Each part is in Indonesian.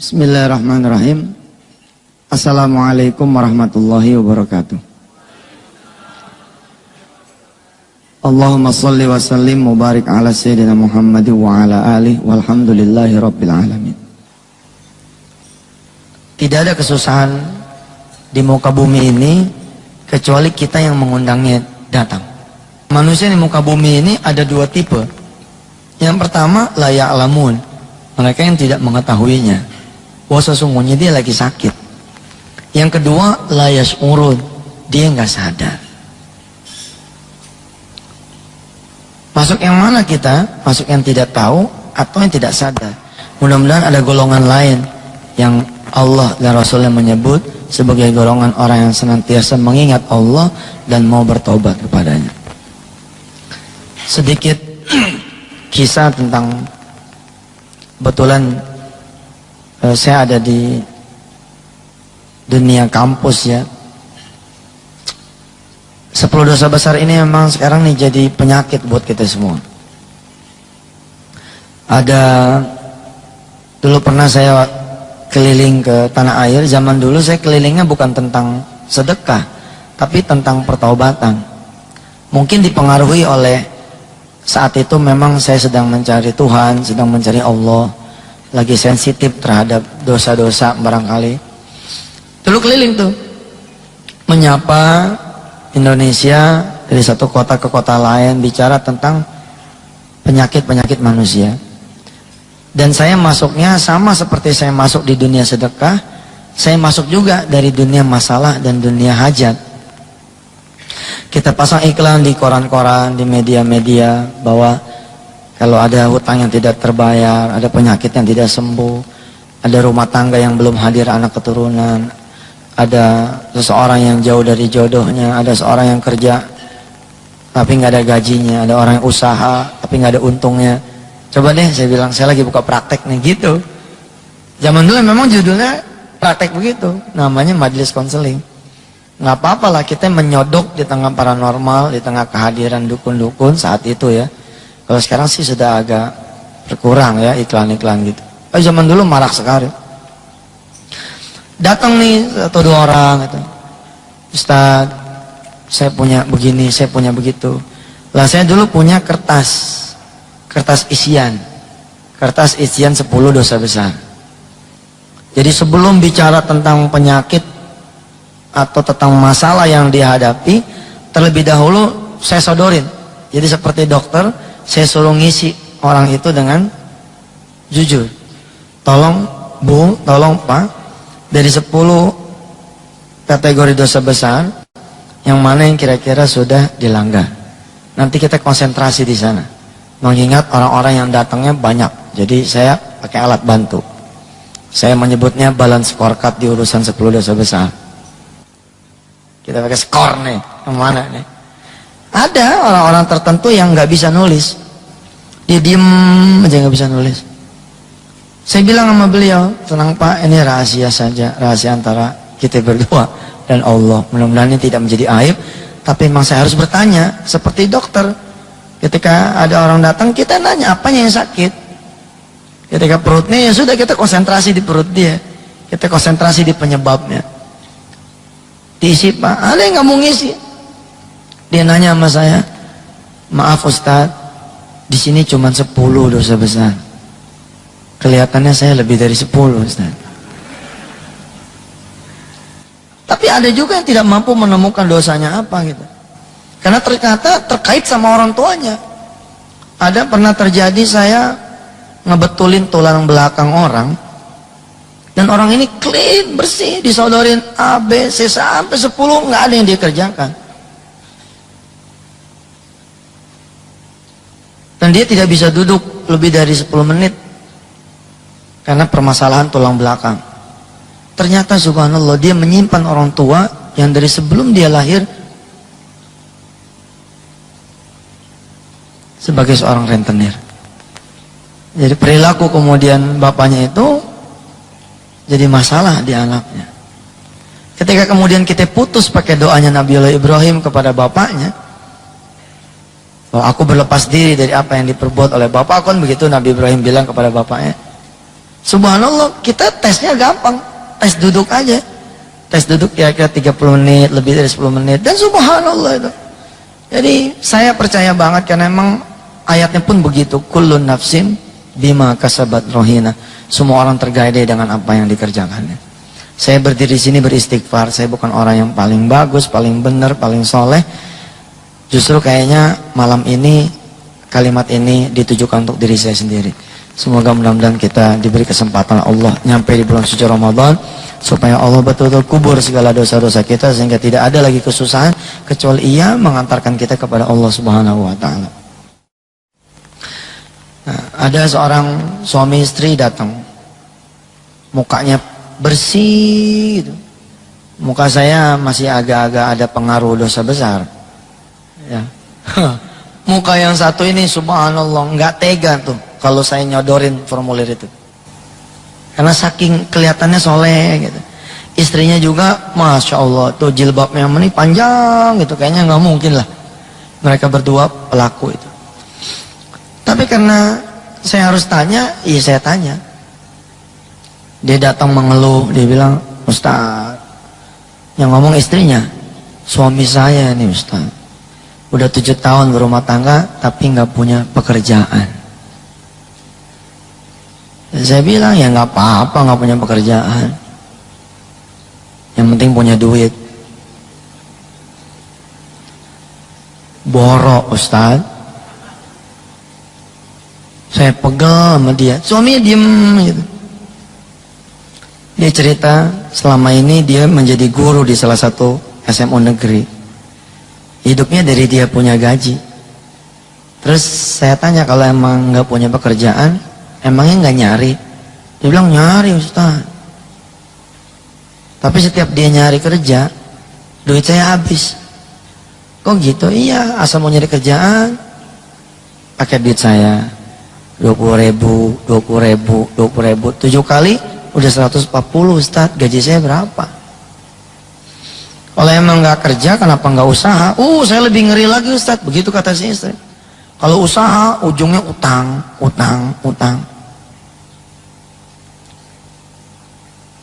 Bismillahirrahmanirrahim. Assalamualaikum warahmatullahi wabarakatuh. Allahumma salli wa sallim mubarik ala sayyidina Muhammad wa ala alihi walhamdulillahi rabbil alamin. Tidak ada kesusahan di muka bumi ini kecuali kita yang mengundangnya datang. Manusia di muka bumi ini ada dua tipe. Yang pertama la ya'lamun, mereka yang tidak mengetahuinya bahwa sesungguhnya dia lagi sakit. Yang kedua la yash'urun, dia nggak sadar. Masuk yang mana kita? Masuk yang tidak tahu atau yang tidak sadar? Mudah-mudahan ada golongan lain yang Allah dan Rasulnya menyebut sebagai golongan orang yang senantiasa mengingat Allah dan mau bertobat kepadanya. Sedikit kisah tentang, kebetulan saya ada di dunia kampus ya. 10 dosa besar ini memang sekarang nih jadi penyakit buat kita semua. Dulu pernah saya keliling ke tanah air. Zaman dulu saya kelilingnya bukan tentang sedekah, tapi tentang pertaubatan. Mungkin dipengaruhi oleh saat itu memang saya sedang mencari Tuhan, sedang mencari Allah, lagi sensitif terhadap dosa-dosa barangkali. Dulu keliling tuh menyapa Indonesia dari satu kota ke kota lain, bicara tentang penyakit-penyakit manusia. Dan saya masuknya sama seperti saya masuk di dunia sedekah, saya masuk juga dari dunia masalah dan dunia hajat. Kita pasang iklan di koran-koran, di media-media bahwa kalau ada hutang yang tidak terbayar, ada penyakit yang tidak sembuh, ada rumah tangga yang belum hadir anak keturunan, ada seseorang yang jauh dari jodohnya, ada seorang yang kerja tapi nggak ada gajinya, ada orang yang usaha tapi nggak ada untungnya. Coba deh, saya bilang saya lagi buka praktek nih gitu. Zaman dulu memang judulnya praktek begitu, namanya majelis konseling. Nggak apa-apa lah kita menyodok di tengah paranormal, di tengah kehadiran dukun-dukun saat itu ya. Kalau sekarang sih sudah agak berkurang ya iklan-iklan gitu. Zaman dulu marak sekali. Datang nih satu dua orang gitu. Ustaz, saya punya begini, saya punya begitu. Lah saya dulu punya kertas isian 10 dosa besar. Jadi sebelum bicara tentang penyakit atau tentang masalah yang dihadapi, terlebih dahulu saya sodorin. Jadi seperti dokter, saya suruh ngisi orang itu dengan jujur. Tolong Bu, tolong Pak, dari 10 kategori dosa besar, yang mana yang kira-kira sudah dilanggar. Nanti kita konsentrasi di sana. Mengingat orang-orang yang datangnya banyak. Jadi saya pakai alat bantu. Saya menyebutnya balance scorecard di urusan 10 dosa besar. Kita pakai skor nih, yang mana nih? Ada orang-orang tertentu yang nggak bisa nulis. Dia diem aja nggak bisa nulis. Saya bilang sama beliau, tenang Pak, ini rahasia saja, rahasia antara kita berdua dan Allah. Mudah-mudahan ini tidak menjadi aib, tapi memang saya harus bertanya, seperti dokter. Ketika ada orang datang, kita nanya apanya yang sakit. Ketika perutnya, ya sudah kita konsentrasi di perut dia. Kita konsentrasi di penyebabnya. Diisi Pak, ada yang nggak mau ngisi. Dia nanya sama saya, maaf Ustaz, di sini cuma 10 dosa besar. Kelihatannya saya lebih dari 10 Ustaz. Tapi ada juga yang tidak mampu menemukan dosanya apa gitu. Karena ternyata terkait sama orang tuanya. Ada pernah terjadi saya ngebetulin tulang belakang orang. Dan orang ini clean, bersih, disodorin A, B, C sampai 10, nggak ada yang dia kerjakan. Dan dia tidak bisa duduk lebih dari 10 menit. Karena permasalahan tulang belakang. Ternyata subhanallah dia menyimpan orang tua yang dari sebelum dia lahir sebagai seorang rentenir. Jadi perilaku kemudian bapaknya itu jadi masalah di anaknya. Ketika kemudian kita putus pakai doanya Nabiullah Ibrahim kepada bapaknya, bahwa aku berlepas diri dari apa yang diperbuat oleh bapak, kan begitu Nabi Ibrahim bilang kepada bapaknya. Subhanallah, kita tesnya gampang, tes duduk aja. Tes duduk kira-kira 30 menit, lebih dari 10 menit, dan subhanallah itu. Jadi saya percaya banget karena emang ayatnya pun begitu, kullun nafsin bima kasabat rohina. Semua orang tergadai dengan apa yang dikerjakannya. Saya berdiri di sini beristighfar, saya bukan orang yang paling bagus, paling benar, paling soleh. Justru kayaknya malam ini kalimat ini ditujukan untuk diri saya sendiri. Semoga mudah-mudahan kita diberi kesempatan Allah nyampe di bulan suci Ramadan, supaya Allah betul-betul kubur segala dosa-dosa kita, sehingga tidak ada lagi kesusahan kecuali Ia mengantarkan kita kepada Allah Subhanahu wa taala. Nah, ada seorang suami istri datang, mukanya bersih gitu. Muka saya masih agak-agak ada pengaruh dosa besar ya. Muka yang satu ini subhanallah nggak tega tuh kalau saya nyodorin formulir itu, karena saking kelihatannya soleh gitu. Istrinya juga masya Allah tuh jilbabnya ini panjang gitu, kayaknya nggak mungkin lah mereka berdua pelaku itu. Tapi karena saya harus tanya, iya saya tanya. Dia datang mengeluh, dia bilang, Ustaz, yang ngomong istrinya, suami saya nih Ustaz, udah 7 tahun berumah tangga tapi nggak punya pekerjaan. Dan saya bilang ya nggak apa-apa nggak punya pekerjaan, yang penting punya duit. Borok Ustaz. Saya pegel sama dia, suaminya diem gitu. Dia cerita selama ini dia menjadi guru di salah satu SMU negeri. Hidupnya dari dia punya gaji. Terus saya tanya kalau emang nggak punya pekerjaan, emangnya nggak nyari? Dia bilang nyari Ustaz. Tapi setiap dia nyari kerja, duit saya habis. Kok gitu? Iya, asal mau nyari kerjaan, pakai duit saya 20.000, 20.000, 20.000, 7 kali udah 140 Ustaz. Gaji saya berapa? Kalau emang nggak kerja, kenapa nggak usaha? Saya lebih ngeri lagi Ustaz. Begitu kata si istri. Kalau usaha ujungnya utang, utang, utang.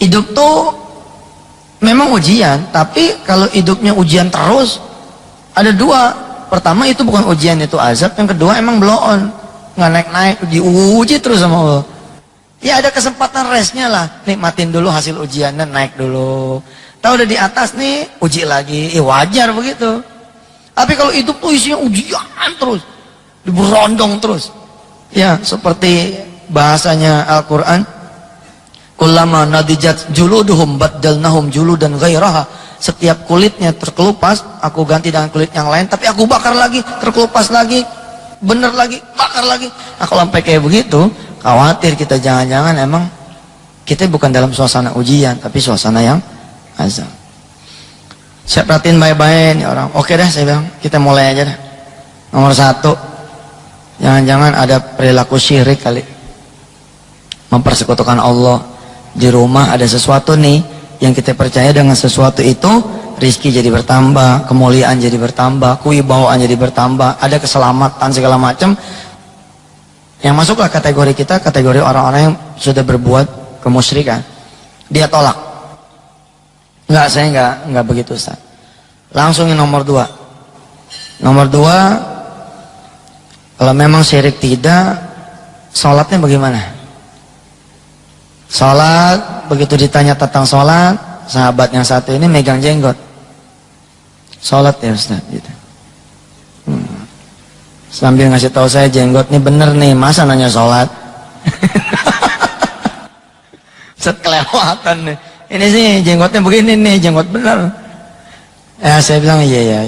Hidup tuh memang ujian, tapi kalau hidupnya ujian terus, ada dua. Pertama itu bukan ujian, itu azab. Yang kedua emang blow on, nggak naik-naik, diuji terus sama Allah. Ya ada kesempatan resnya lah, nikmatin dulu hasil ujian dan naik dulu. Tahu udah di atas nih, uji lagi, wajar begitu. Tapi kalau hidup tuh isinya ujian terus, diberondong terus. Ya seperti bahasanya Al-Quran, kullama nadijat juluduhum baddalnahum juludan ghairaha. Setiap kulitnya terkelupas, aku ganti dengan kulit yang lain, tapi aku bakar lagi, terkelupas lagi, bener lagi, bakar lagi. Nah kalau sampai kayak begitu, khawatir kita jangan-jangan emang kita bukan dalam suasana ujian, tapi suasana yang azab. Saya perhatiin baik-baik nih orang. Oke dah, saya bilang kita mulai aja dah. Nomor 1, jangan-jangan ada perilaku syirik kali, mempersekutukan Allah. Di rumah ada sesuatu nih yang kita percaya dengan sesuatu itu rizki jadi bertambah, kemuliaan jadi bertambah, kewibawaan jadi bertambah, ada keselamatan segala macam. Yang masuklah kategori kita, kategori orang-orang yang sudah berbuat kemusyrikan. Dia tolak. Enggak, saya enggak begitu Ustaz. Langsung yang nomor 2. Nomor 2, kalau memang syirik tidak, sholatnya bagaimana? Sholat, begitu ditanya tentang sholat, sahabat yang satu ini megang jenggot. Sholat ya Ustaz gitu. Sambil ngasih tahu saya jenggot nih bener nih, masa nanya sholat? Set kelewatan nih. Ini sih jenggotnya begini nih, jenggot bener. Ya saya bilang iya.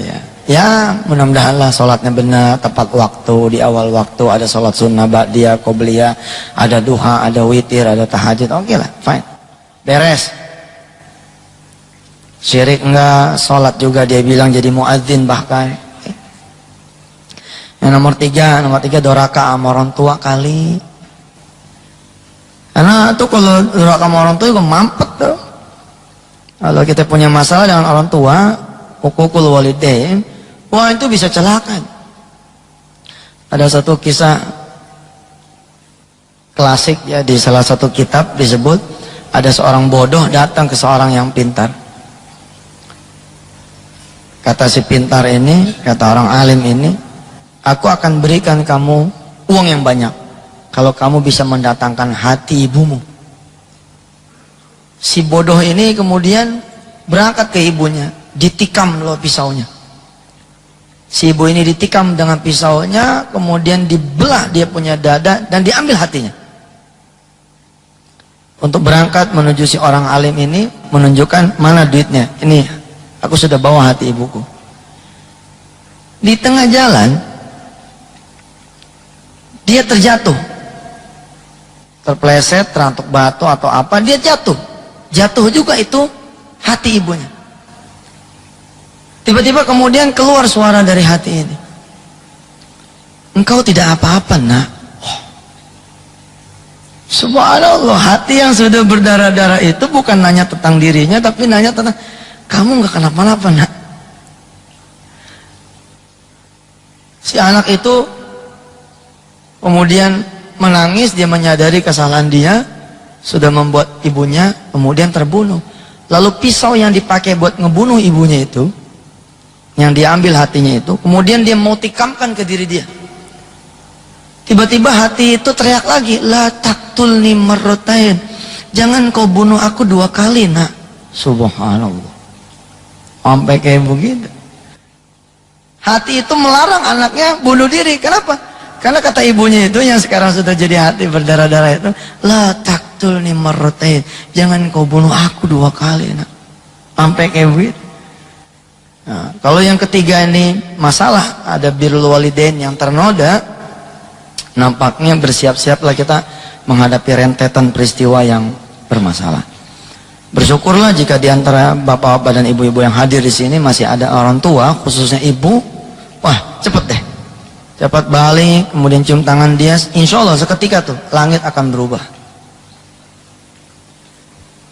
Ya mudah-mudahan lah sholatnya benar, tepat waktu, di awal waktu, ada sholat sunnah, ba'diyah, qobliyah, ada duha, ada witir, ada tahajud. Oke lah, fine. Beres. Syirik enggak, sholat juga dia bilang jadi muadzin bahkan. Yang nomor 3 doraka sama orang tua kali. Karena tuh kalau doraka sama orang tua juga mampet tuh. Kalau kita punya masalah dengan orang tua, hukukul walidain, wah itu bisa celaka. Ada satu kisah klasik ya, di salah satu kitab disebut ada seorang bodoh datang ke seorang yang pintar. Kata si pintar ini, kata orang alim ini, aku akan berikan kamu uang yang banyak kalau kamu bisa mendatangkan hati ibumu. Si bodoh ini kemudian berangkat ke ibunya, ditikam loh pisaunya. Si ibu ini ditikam dengan pisaunya, kemudian dibelah dia punya dada dan diambil hatinya. Untuk berangkat menuju si orang alim ini, menunjukkan mana duitnya. Ini, aku sudah bawa hati ibuku. Di tengah jalan, dia terjatuh. Terpleset, terantuk batu atau apa, dia jatuh. Jatuh juga itu hati ibunya. Tiba-tiba kemudian keluar suara dari hati ini. Engkau tidak apa-apa, nak. Subhanallah, hati yang sudah berdarah-darah itu bukan nanya tentang dirinya, tapi nanya tentang, kamu nggak kenapa-napa, nak. Si anak itu kemudian menangis, dia menyadari kesalahan dia, sudah membuat ibunya kemudian terbunuh. Lalu pisau yang dipakai buat ngebunuh ibunya itu, yang diambil hatinya itu, kemudian dia mau tikamkan ke diri dia. Tiba-tiba hati itu teriak lagi, la taqtulni marratain, jangan kau bunuh aku 2 kali, nak. Subhanallah, sampai kayak begitu. Hati itu melarang anaknya bunuh diri. Kenapa? Karena kata ibunya itu yang sekarang sudah jadi hati berdarah-darah itu, la taqtulni marratain, jangan kau bunuh aku 2 kali, nak. Sampai kayak begitu. Nah, kalau yang ketiga ini masalah ada birrul walidain yang ternoda, nampaknya bersiap-siaplah kita menghadapi rentetan peristiwa yang bermasalah. Bersyukurlah jika di antara bapak-bapak dan ibu-ibu yang hadir di sini masih ada orang tua, khususnya ibu. Wah, cepet deh, cepat balik, kemudian cium tangan dia. Insya Allah seketika tuh langit akan berubah.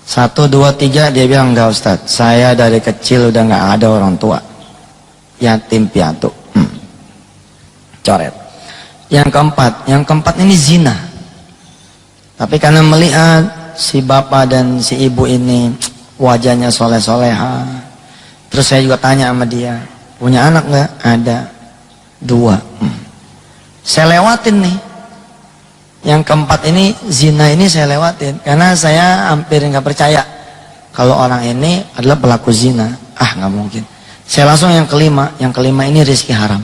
1, 2, 3 dia bilang, enggak Ustadz, saya dari kecil udah nggak ada orang tua, yatim piatu. Coret. Yang keempat ini zina. Tapi karena melihat si bapak dan si ibu ini wajahnya soleh-soleha, terus saya juga tanya sama dia, punya anak nggak? Ada 2. Saya lewatin nih. Yang keempat ini, zina ini saya lewatin karena saya hampir nggak percaya kalau orang ini adalah pelaku zina. Nggak mungkin. Saya langsung yang kelima ini rezeki haram.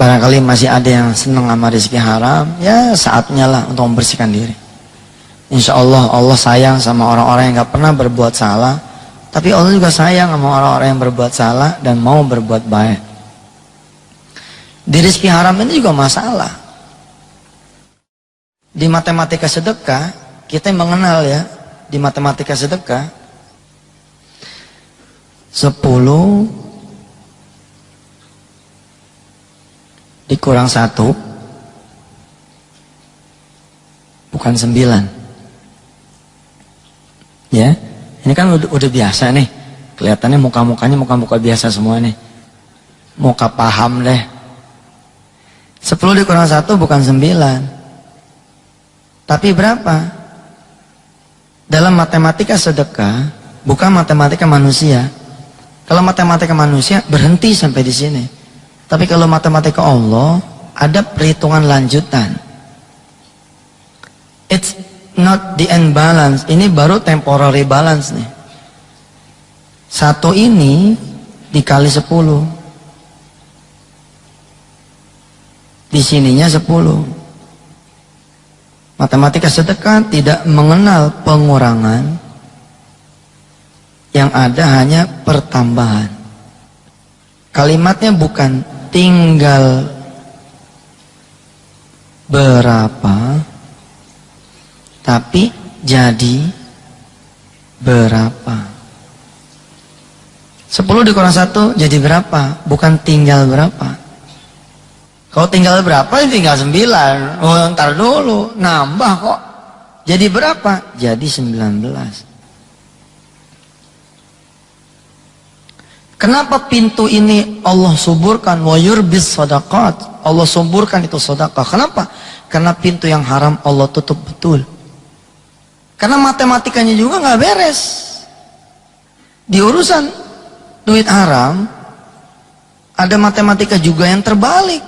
Barangkali masih ada yang senang sama rezeki haram, ya saatnya lah untuk membersihkan diri. Insya Allah, Allah sayang sama orang-orang yang gak pernah berbuat salah, tapi Allah juga sayang sama orang-orang yang berbuat salah dan mau berbuat baik. Di rezeki haram ini juga masalah. Di matematika sedekah, kita mengenal ya, di matematika sedekah, 10 dikurang 1 bukan 9. Ya, ini kan udah biasa nih. Kelihatannya muka-mukanya muka-muka biasa semua nih. Muka paham deh. 10 dikurang 1 bukan 9. Tapi berapa? Dalam matematika sedekah, bukan matematika manusia. Kalau matematika manusia berhenti sampai di sini. Tapi kalau matematika Allah, ada perhitungan lanjutan. It's not the end balance. Ini baru temporary balance nih. 1 ini dikali 10. Di sininya 10. Matematika sedekah tidak mengenal pengurangan. Yang ada hanya pertambahan. Kalimatnya bukan tinggal berapa, tapi jadi berapa. 10 dikurang 1 jadi berapa, bukan tinggal berapa. Kalau tinggal berapa, tinggal 9. Oh, ntar dulu, nambah kok. Jadi berapa? Jadi 19. Kenapa pintu ini Allah suburkan? Wa yurbis sadaqat. Allah suburkan itu sedekah. Kenapa? Karena pintu yang haram Allah tutup betul. Karena matematikanya juga nggak beres. Di urusan duit haram, ada matematika juga yang terbalik.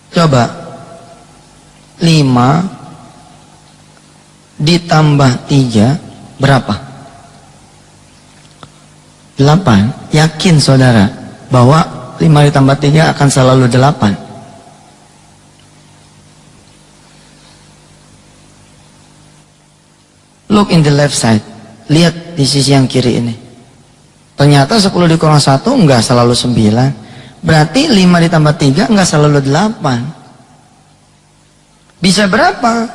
Coba 5 ditambah 3 berapa? 8. Yakin saudara bahwa 5 ditambah 3 akan selalu 8? Look in the left side. Lihat di sisi yang kiri ini. Ternyata 10 dikurang 1 enggak selalu 9. Berarti 5 ditambah 3 enggak selalu 8. Bisa berapa?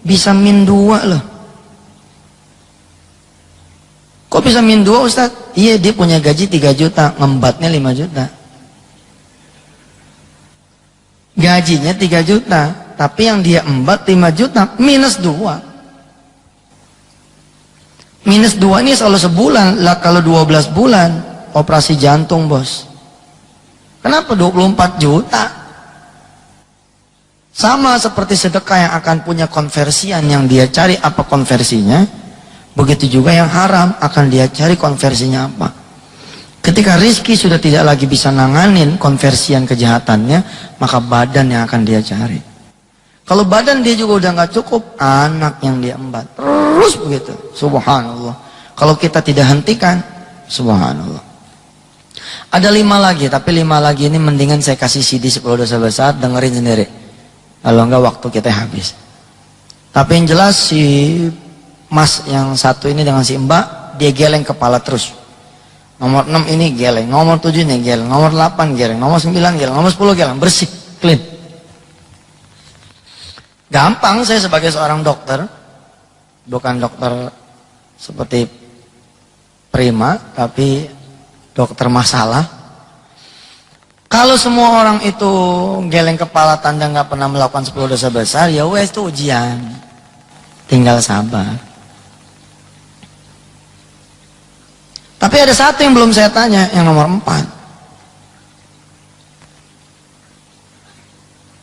Bisa min 2 loh. Kok bisa min 2 Ustaz? Iya, dia punya gaji 3 juta, ngembatnya 5 juta. Gajinya 3 juta, tapi yang dia embat 5 juta, minus 2. Minus 2 ini selalu sebulan lah, kalau 12 bulan operasi jantung bos. Kenapa 24 juta? Sama seperti sedekah yang akan punya konversian, yang dia cari apa konversinya, begitu juga yang haram akan dia cari konversinya apa. Ketika rizki sudah tidak lagi bisa nanganin konversian kejahatannya, maka badan yang akan dia cari. Kalau badan dia juga udah nggak cukup, anak yang dia embat terus begitu. Subhanallah. Kalau kita tidak hentikan, subhanallah. Ada 5 lagi, tapi 5 lagi ini mendingan saya kasih CD 10 dosa besar, dengerin sendiri. Kalau enggak waktu kita habis. Tapi yang jelas si mas yang satu ini dengan si mbak, dia geleng kepala terus. Nomor 6 ini geleng, nomor 7 ini geleng, nomor 8 geleng, nomor 9 geleng, nomor 10 geleng, bersih, clean. Gampang, saya sebagai seorang dokter, bukan dokter seperti prima, tapi dokter masalah. Kalau semua orang itu geleng kepala tanda nggak pernah melakukan 10 dosa besar, ya wes itu ujian, tinggal sabar. Tapi ada satu yang belum saya tanya, yang nomor 4.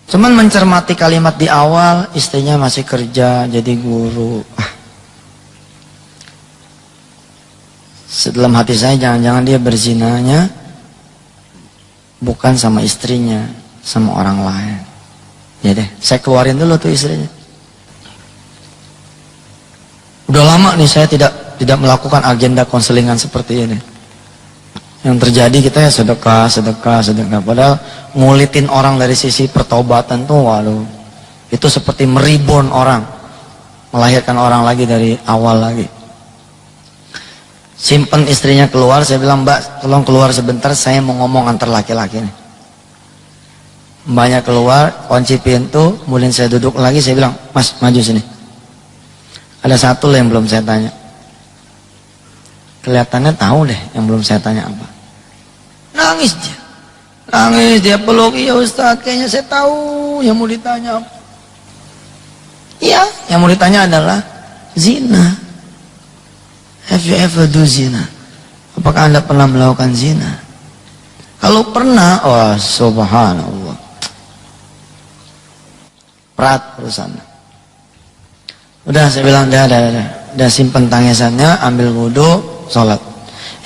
Cuman mencermati kalimat di awal, istrinya masih kerja jadi guru. Dalam hati saya, jangan-jangan dia berzinanya bukan sama istrinya, sama orang lain. Ya deh, saya keluarin dulu tuh istrinya. Udah lama nih saya tidak melakukan agenda konselingan seperti ini. Yang terjadi kita ya sedekah. Padahal ngulitin orang dari sisi pertobatan tuh, waduh, itu seperti meribon orang, melahirkan orang lagi dari awal lagi. Simpen istrinya keluar, saya bilang, Mbak tolong keluar sebentar, saya mau ngomong antar laki-laki nih. Mbaknya keluar, kunci pintu, kemudian saya duduk lagi, saya bilang, Mas maju sini. Ada satu loh yang belum saya tanya. Kelihatannya tahu deh yang belum saya tanya apa. Nangis dia peluk, iya Ustaz, kayaknya saya tahu yang mau ditanya apa. Iya, yang mau ditanya adalah zina. Have you ever do zina? Apakah Anda pernah melakukan zina? Kalau pernah, wah subhanallah, berat urusannya. Udah saya bilang, udah simpen tangisannya, ambil wudhu, sholat.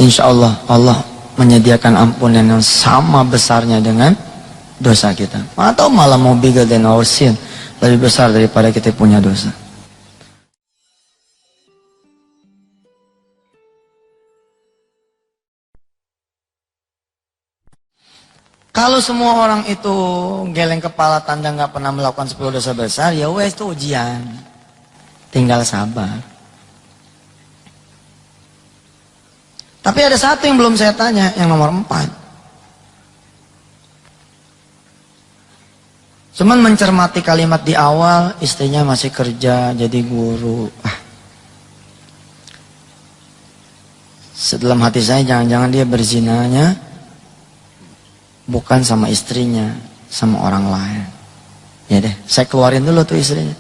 Insya Allah, Allah menyediakan ampunan yang sama besarnya dengan dosa kita. Atau malah mau bigger than our sin, lebih besar daripada kita punya dosa. Kalau semua orang itu geleng kepala tanda nggak pernah melakukan 10 dosa besar, ya wes itu ujian, tinggal sabar. Tapi ada satu yang belum saya tanya, yang nomor 4. Cuman mencermati kalimat di awal, istrinya masih kerja jadi guru. Dalam hati saya, jangan-jangan dia berzinanya bukan sama istrinya, sama orang lain. Ya deh, saya keluarin dulu tuh istrinya.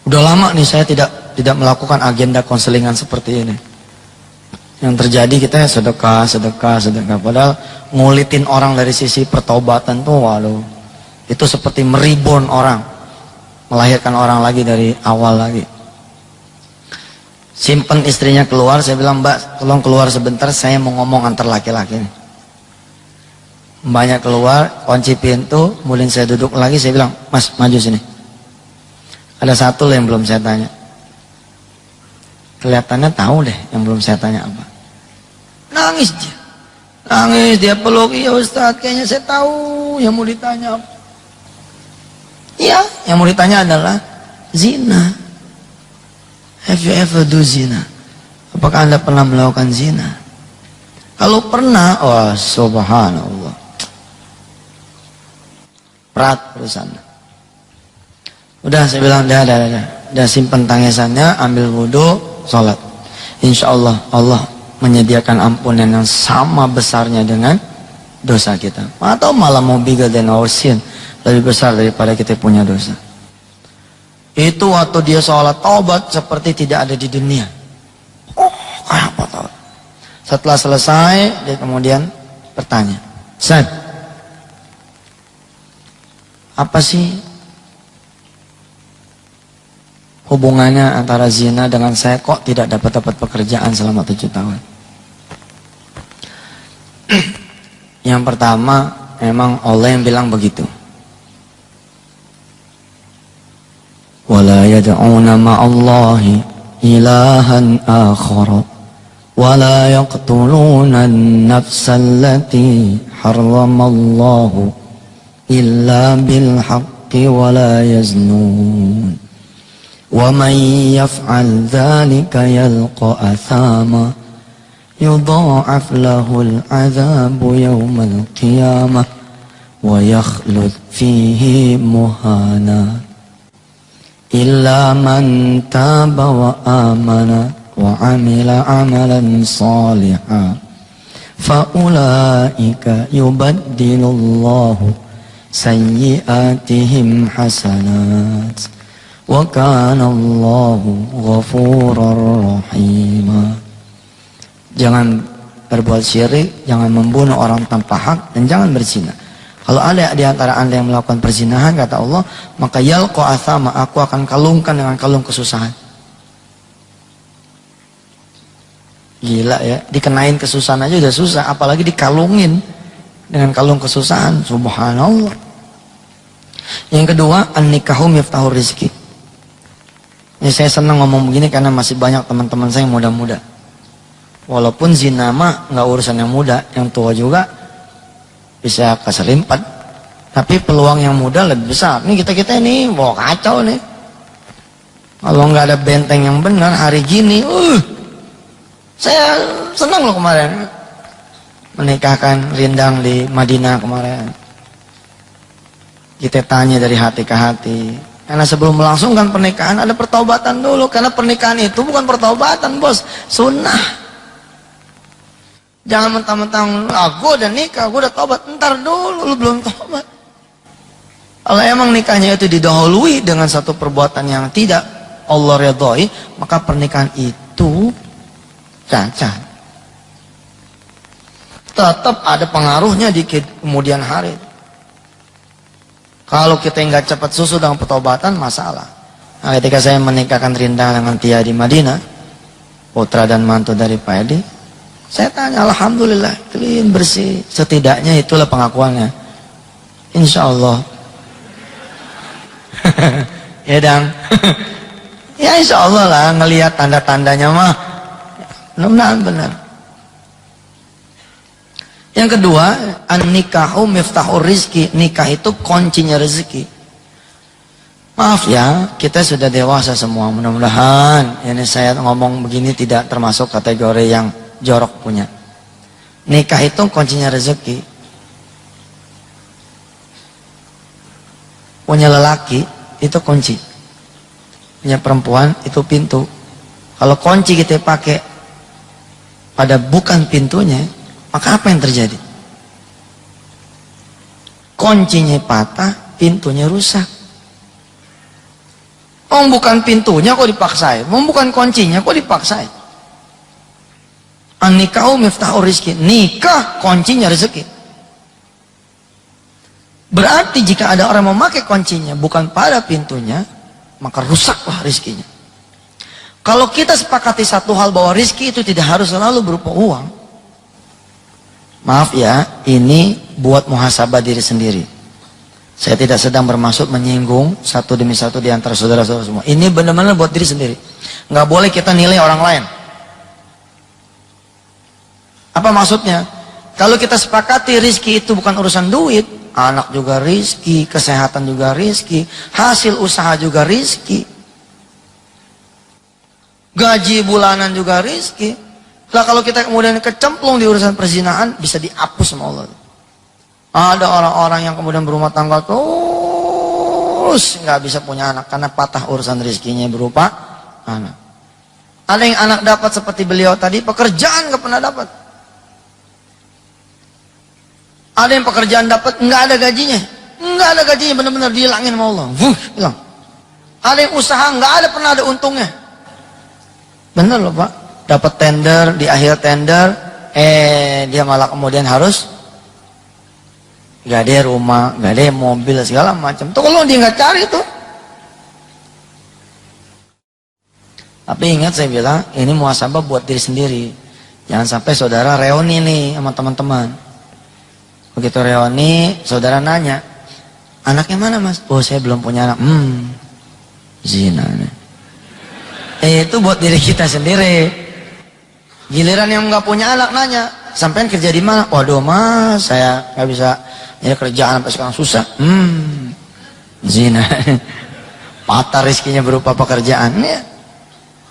Udah lama nih saya tidak melakukan agenda konselingan seperti ini. Yang terjadi kita sedekah, sedekah, sedekah. Padahal ngulitin orang dari sisi pertobatan tuh, waduh, itu seperti meribon orang, melahirkan orang lagi dari awal lagi. Simpen istrinya keluar, saya bilang, Mbak, tolong keluar sebentar, saya mau ngomong antar laki-laki. Mbaknya keluar, kunci pintu, kemudian saya duduk lagi, saya bilang, Mas, maju sini. Ada satu yang belum saya tanya. Kelihatannya tahu deh yang belum saya tanya apa. Nangis dia. Nangis, dia peluk, iya Ustaz, kayaknya saya tahu yang mau ditanya apa. Iya, yang mau ditanya adalah zina. Have you ever do zina? Apakah Anda pernah melakukan zina? Kalau pernah, wah subhanallah, berat urusannya. Udah, saya bilang, udah simpen tangisannya, ambil wudhu, sholat. Insya Allah, Allah menyediakan ampunan yang sama besarnya dengan dosa kita. Atau malah mau bigger than our sin, lebih besar daripada kita punya dosa. Itu waktu dia sholat taubat seperti tidak ada di dunia. Oh, kayak apa taubat? Setelah selesai, dia kemudian bertanya, Ustaz, apa sih hubungannya antara zina dengan saya, kok tidak dapat pekerjaan selama 7 tahun? Yang pertama, memang Allah yang bilang begitu. Wala yad'una ma'allahi ilahan akhara wala yaqtuluna an-nafsa allati harramallahu illa bil haqqi wala yaznun. وَمَنْ يَفْعَلْ ذَلِكَ يَلْقَ أَثَامًا يُضَاعَفْ لَهُ الْعَذَابُ يَوْمَ الْقِيَامَةِ وَيَخْلُدْ فِيهِ مُهَانًا إِلَّا مَنْ تَابَ وَآمَنَ وَعَمِلَ عَمَلًا صَالِحًا فَأُولَئِكَ يُبَدِّلُ اللَّهُ سَيِّئَاتِهِمْ حَسَنَاتٍ wa kana Allahu ghafurur rahima. Jangan berbuat syirik, jangan membunuh orang tanpa hak, dan jangan berzina. Kalau ada di antara Anda yang melakukan perzinahan, kata Allah, maka yalqa athama, aku akan kalungkan dengan kalung kesusahan. Gila ya, dikenain kesusahan aja udah susah, apalagi dikalungin dengan kalung kesusahan. Subhanallah. Yang kedua, an-nikahu miftahur rizki. Ya, saya senang ngomong begini karena masih banyak teman-teman saya yang muda-muda. Walaupun zina mah nggak urusan yang muda, yang tua juga bisa keselimpat. Tapi peluang yang muda lebih besar. Nih kita ini bawa kacau nih. Kalau nggak ada benteng yang benar hari gini, saya senang loh kemarin menikahkan Rindang di Madinah kemarin. Kita tanya dari hati ke hati. Karena sebelum melangsungkan pernikahan ada pertaubatan dulu. Karena pernikahan itu bukan pertaubatan, bos, sunnah. Jangan mentang-mentang, gue udah nikah, gue udah taubat. Ntar dulu, lu belum taubat. Kalau emang nikahnya itu didahului dengan satu perbuatan yang tidak Allah ridhoi, maka pernikahan itu cacat. Tetap ada pengaruhnya di kemudian hari. Kalau kita nggak cepat susu dengan pertobatan, masalah. Nah, ketika saya menikahkan Rindang dengan Tia di Madinah, putra dan mantu dari Pak Edi, saya tanya, alhamdulillah, clean, bersih. Setidaknya itulah pengakuannya. Insya Allah. Ya Dang. Ya insya Allah lah, ngelihat tanda-tandanya mah, mudah-mudahan benar. Yang kedua, an-nikahu miftahur rizki. Nikah itu kuncinya rezeki. Maaf ya, kita sudah dewasa semua. Mudah-mudahan ini saya ngomong begini tidak termasuk kategori yang jorok punya. Nikah itu kuncinya rezeki. Punya lelaki itu kunci, punya perempuan itu pintu. Kalau kunci kita pakai pada bukan pintunya, maka apa yang terjadi? Kuncinya patah, pintunya rusak. Bukan pintunya kok dipaksain, bukan kuncinya kok dipaksain. An-nikahu miftahur rizki. Nikah kuncinya rezeki. Berarti jika ada orang memakai kuncinya bukan pada pintunya, maka rusaklah rizkinya. Kalau kita sepakati satu hal bahwa rizki itu tidak harus selalu berupa uang. Maaf ya, ini buat muhasabah diri sendiri. Saya tidak sedang bermaksud menyinggung satu demi satu di antara saudara-saudara semua. Ini benar-benar buat diri sendiri. Nggak boleh kita nilai orang lain. Apa maksudnya? Kalau kita sepakati rizki itu bukan urusan duit, anak juga rizki, kesehatan juga rizki, hasil usaha juga rizki, gaji bulanan juga rizki. Lah kalau kita kemudian kecemplung di urusan perzinahan, bisa dihapus sama Allah. Ada orang-orang yang kemudian berumah tangga terus nggak bisa punya anak karena patah urusan rizkinya berupa anak. Ada yang anak dapat seperti beliau tadi, pekerjaan nggak pernah dapat. Ada yang pekerjaan dapat nggak ada gajinya, benar-benar dihilangin sama Allah, hilang. Ada yang usaha nggak ada pernah ada untungnya. Bener loh Pak, dapat tender, di akhir tender, dia malah kemudian harus nggak ada rumah, nggak ada mobil segala macam. Tuh kalau dia nggak cari tuh. Tapi ingat saya bilang, ini muhasabah buat diri sendiri. Jangan sampai saudara reuni nih sama teman-teman. Begitu reuni, saudara nanya, anaknya mana mas? Oh saya belum punya anak. Zina. Itu buat diri kita sendiri. Giliran yang nggak punya anak nanya, sampean kerja di mana? Waduh mas, saya nggak bisa, ya kerjaan sampai sekarang susah. Zina. Patah rizkinya berupa pekerjaan. Ya,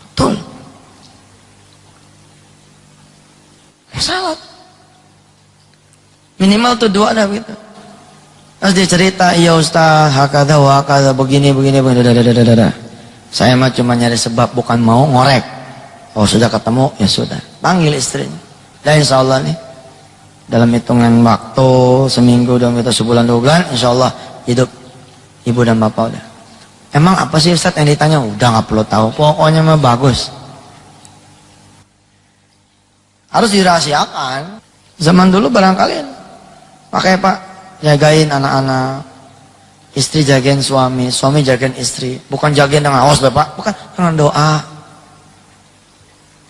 betul. Salah. Minimal tuh dua dah gitu. Terus dia cerita, iya ustaz, hakada wa hakada, begini. Saya mah cuma nyari sebab, bukan mau ngorek. Oh sudah ketemu, ya sudah. Panggil istrinya. Dan insya Allah nih, dalam hitungan waktu, seminggu, sebulan, 2 bulan, insya Allah hidup ibu dan bapak udah. Emang apa sih ustaz yang ditanya? Udah nggak perlu tahu, pokoknya mah bagus. Harus dirahasiakan. Zaman dulu barangkali makanya Pak, jagain anak-anak, istri jagain suami, suami jagain istri. Bukan jagain dengan awas Bapak, bukan, dengan doa.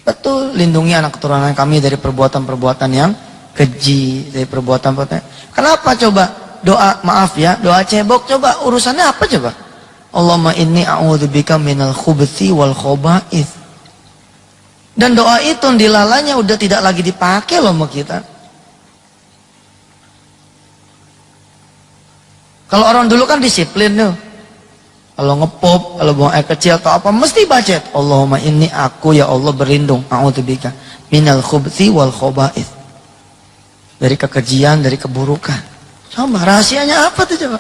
Betul, lindungi anak keturunan kami dari perbuatan-perbuatan yang keji, dari perbuatan-perbuatan. Kenapa coba? Doa, maaf ya, doa cebok, coba urusannya apa coba? Allahumma inni a'udzubika minal khubuthi wal khoba'ith. Dan doa itu dilalanya udah tidak lagi dipakai loh sama kita. Kalau orang dulu kan disiplin tuh. Kalau ngepop, kalau buang air kecil atau apa, mesti bacet. Allahumma inni aku ya Allah berlindung. A'udzubika minal khubuthi wal khoba'ith. Dari kekejian, dari keburukan. Coba rahasianya apa tuh coba?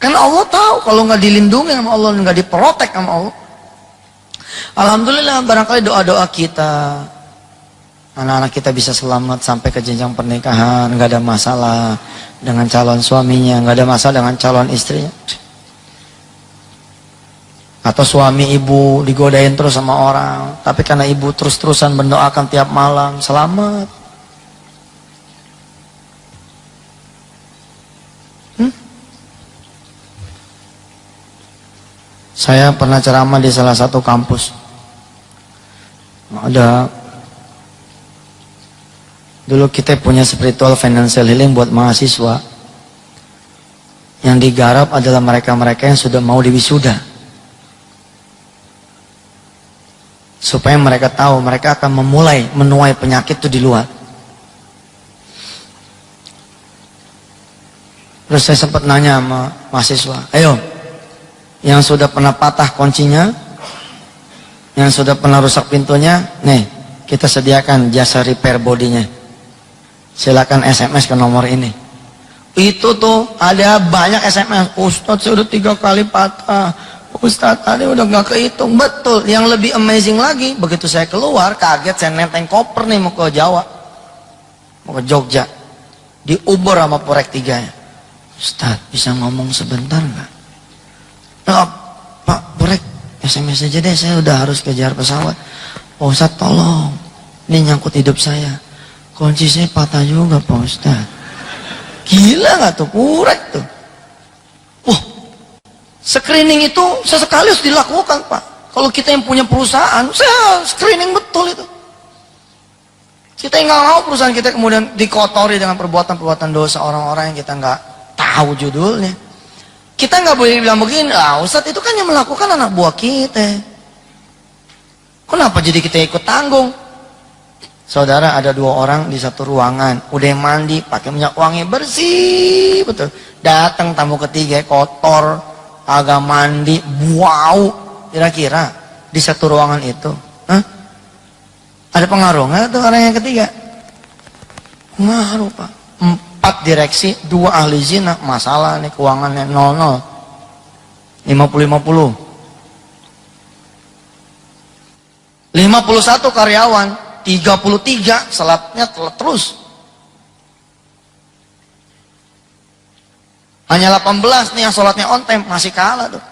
Karena Allah tahu kalau nggak dilindungi sama Allah, nggak diprotek sama Allah. Alhamdulillah barangkali doa-doa kita, anak-anak kita bisa selamat sampai ke jenjang pernikahan, nggak ada masalah dengan calon suaminya, nggak ada masalah dengan calon istrinya. Atau suami ibu digodain terus sama orang, tapi karena ibu terus-terusan mendoakan tiap malam, selamat. Saya pernah ceramah di salah satu kampus. Ada dulu kita punya spiritual financial healing buat mahasiswa. Yang digarap adalah mereka-mereka yang sudah mau diwisuda. Supaya mereka tahu mereka akan memulai menuai penyakit itu di luar. Terus saya sempat nanya sama mahasiswa, ayo, yang sudah pernah patah kuncinya, yang sudah pernah rusak pintunya, nih kita sediakan jasa repair bodinya. Silakan SMS ke nomor ini. Itu tuh ada banyak SMS, Ustadz saya udah 3 kali patah, Ustadz tadi udah gak kehitung. Betul, yang lebih amazing lagi, begitu saya keluar kaget, saya nenteng koper nih mau ke Jawa, mau ke Jogja, diuber sama Porek 3 nya. Ustadz bisa ngomong sebentar gak? Oh, Pak Porek SMS aja deh, saya udah harus kejar pesawat. Oh Ustadz tolong Ini nyangkut hidup saya. Kunci saya patah juga Pak Ustaz. Gila nggak tuh? Kurek tuh. Wah, screening itu sesekali harus dilakukan Pak. Kalau kita yang punya perusahaan, saya screening betul itu. Kita yang nggak mau perusahaan kita kemudian dikotori dengan perbuatan-perbuatan dosa orang-orang yang kita nggak tahu judulnya. Kita nggak boleh bilang begini, Ustadz itu kan yang melakukan anak buah kita. Kenapa jadi kita ikut tanggung? Saudara, ada 2 orang di satu ruangan, udah mandi, pakai minyak wangi bersih, betul. Datang tamu ketiga, kotor, agak mandi, bau. Kira-kira di satu ruangan itu, ada pengaruh nggak tuh orang yang ketiga? Pengaruh Pak. 4 direksi, 2 ahli zina, masalah nih keuangannya 00, 50-50. 51 karyawan, 33 salatnya terus. Hanya 18 nih yang sholatnya on time, masih kalah tuh.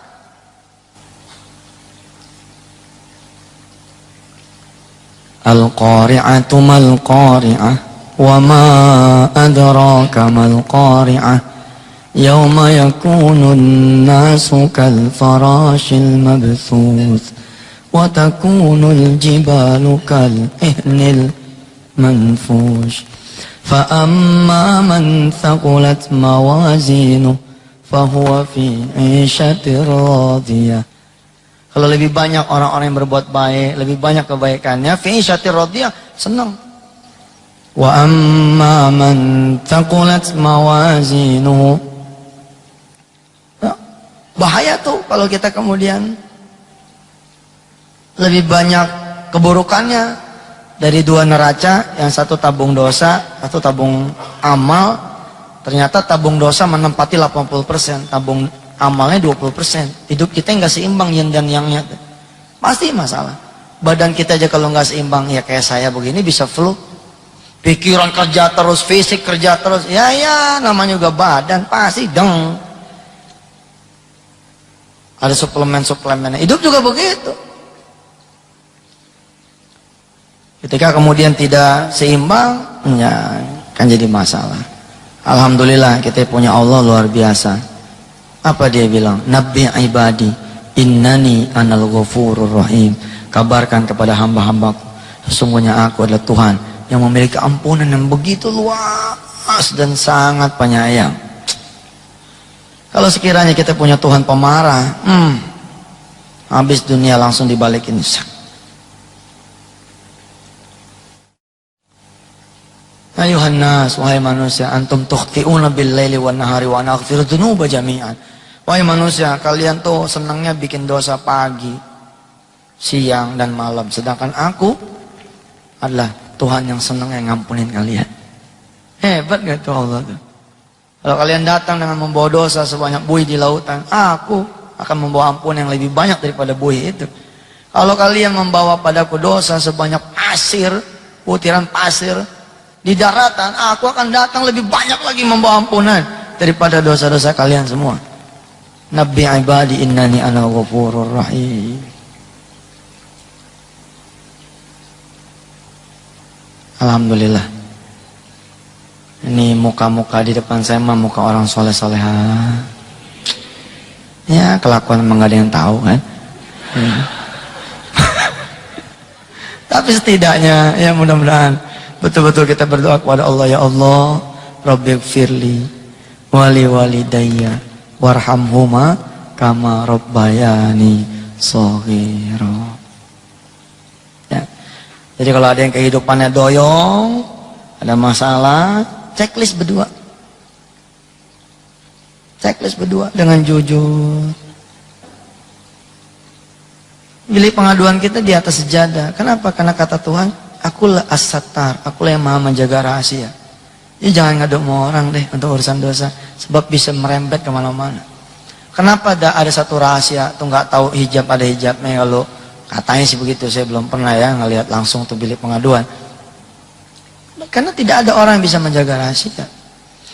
Al-qari'atu mal-qari'ah wa ma adraka mal-qari'ah yawma yakunun nasu kal-farashil mabthuth wa takunul jibalu kal-ihnil manfush fa amma man thaqulat mawazinuh fahuwa fi 'ishatir radiyah. Kalau lebih banyak orang-orang yang berbuat baik, lebih banyak kebaikannya, fi 'ishatir radiyah, senang. Wa amma man thaqulat mawazinuh, bahaya tuh kalau kita kemudian lebih banyak keburukannya dari 2 neraca, yang satu tabung dosa, satu tabung amal. Ternyata tabung dosa menempati 80%, tabung amalnya 20%. Hidup kita nggak seimbang yin dan yangnya, pasti masalah. Badan kita aja kalau nggak seimbang, ya kayak saya begini bisa flu. Pikiran kerja terus, fisik kerja terus, ya namanya juga badan pasti deng. Ada suplemen-suplemennya. Hidup juga begitu. Ketika kemudian tidak seimbang, ya kan jadi masalah. Alhamdulillah kita punya Allah luar biasa. Apa dia bilang? Nabbi ibadi innani anal ghafurur rahim. Kabarkan kepada hamba-hambaku, sesungguhnya aku adalah Tuhan yang memiliki ampunan yang begitu luas dan sangat penyayang. Kalau sekiranya kita punya Tuhan pemarah, habis dunia langsung dibalikin. Ayuhan nas, wahai manusia, antum tukhti'una bil laili wan nahari wa ana aghfiru dzunuba jami'an. Wahai manusia, kalian tuh senangnya bikin dosa pagi, siang dan malam, sedangkan aku adalah Tuhan yang senang yang ngampunin kalian. Hebat gak tuh Allah tuh? Kalau kalian datang dengan membawa dosa sebanyak buih di lautan, aku akan membawa ampun yang lebih banyak daripada buih itu. Kalau kalian membawa padaku dosa sebanyak pasir, butiran pasir di daratan, aku akan datang lebih banyak lagi membawa ampunan daripada dosa-dosa kalian semua. Nabbi ibadi innani ana ghafurur rahim. Alhamdulillah. Ini muka-muka di depan saya mah muka orang soleh-soleha. Ya kelakuan emang gak ada yang tahu kan. Tapi setidaknya ya mudah-mudahan betul-betul kita berdoa kepada Allah, ya Allah, Rabbighfirli wali walidayya warhamhuma kama rabbayani shaghira. Ya. Jadi kalau ada yang kehidupannya doyong, ada masalah, checklist berdua. Checklist berdua dengan jujur. Bilik pengaduan kita di atas sejadah. Kenapa? Karena kata Tuhan, akulah as-sattar, akulah yang maha menjaga rahasia. Jadi jangan ngadu sama orang deh untuk urusan dosa, sebab bisa merembet kemana-mana. Kenapa ada satu rahasia tuh nggak tahu hijab, ada hijabnya? Kalau katanya sih begitu, saya belum pernah ya ngelihat langsung tuh bilik pengaduan. Karena tidak ada orang yang bisa menjaga rahasia.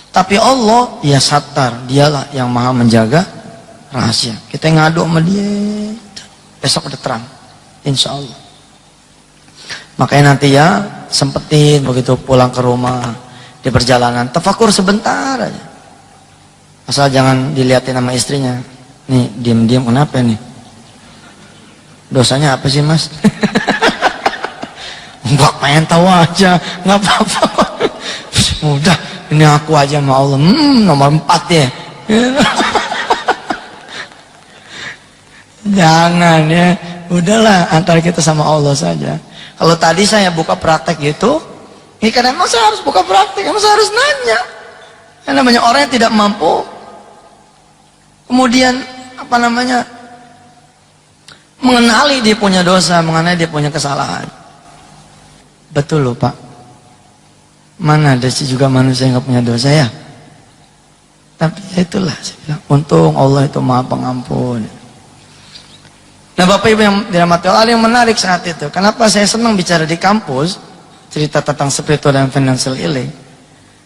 Tapi Allah, ya sattar, dialah yang maha menjaga rahasia. Kita ngadu sama dia, besok udah terang, insya Allah. Makanya nanti ya sempetin begitu pulang ke rumah, di perjalanan tafakur sebentar aja. Asal jangan dilihatin sama istrinya. Nih diam-diam kenapa nih? Dosanya apa sih mas? Enggak, pengen tahu aja, nggak apa-apa. Udah, ini aku aja sama Allah. Nomor 4 ya. Jangan ya, udahlah antara kita sama Allah saja. Kalau tadi saya buka praktek gitu, ini kan emang saya harus buka praktek, emang saya harus nanya. Yang namanya orang yang tidak mampu, kemudian apa namanya, mengenali dia punya dosa, mengenali dia punya kesalahan. Betul loh Pak. Mana ada sih juga manusia yang gak punya dosa ya? Tapi ya itulah saya bilang, untung Allah itu Maha Pengampun. Nah Bapak Ibu yang dirahmati Allah, yang menarik saat itu, kenapa saya senang bicara di kampus, cerita tentang spiritual dan financial healing,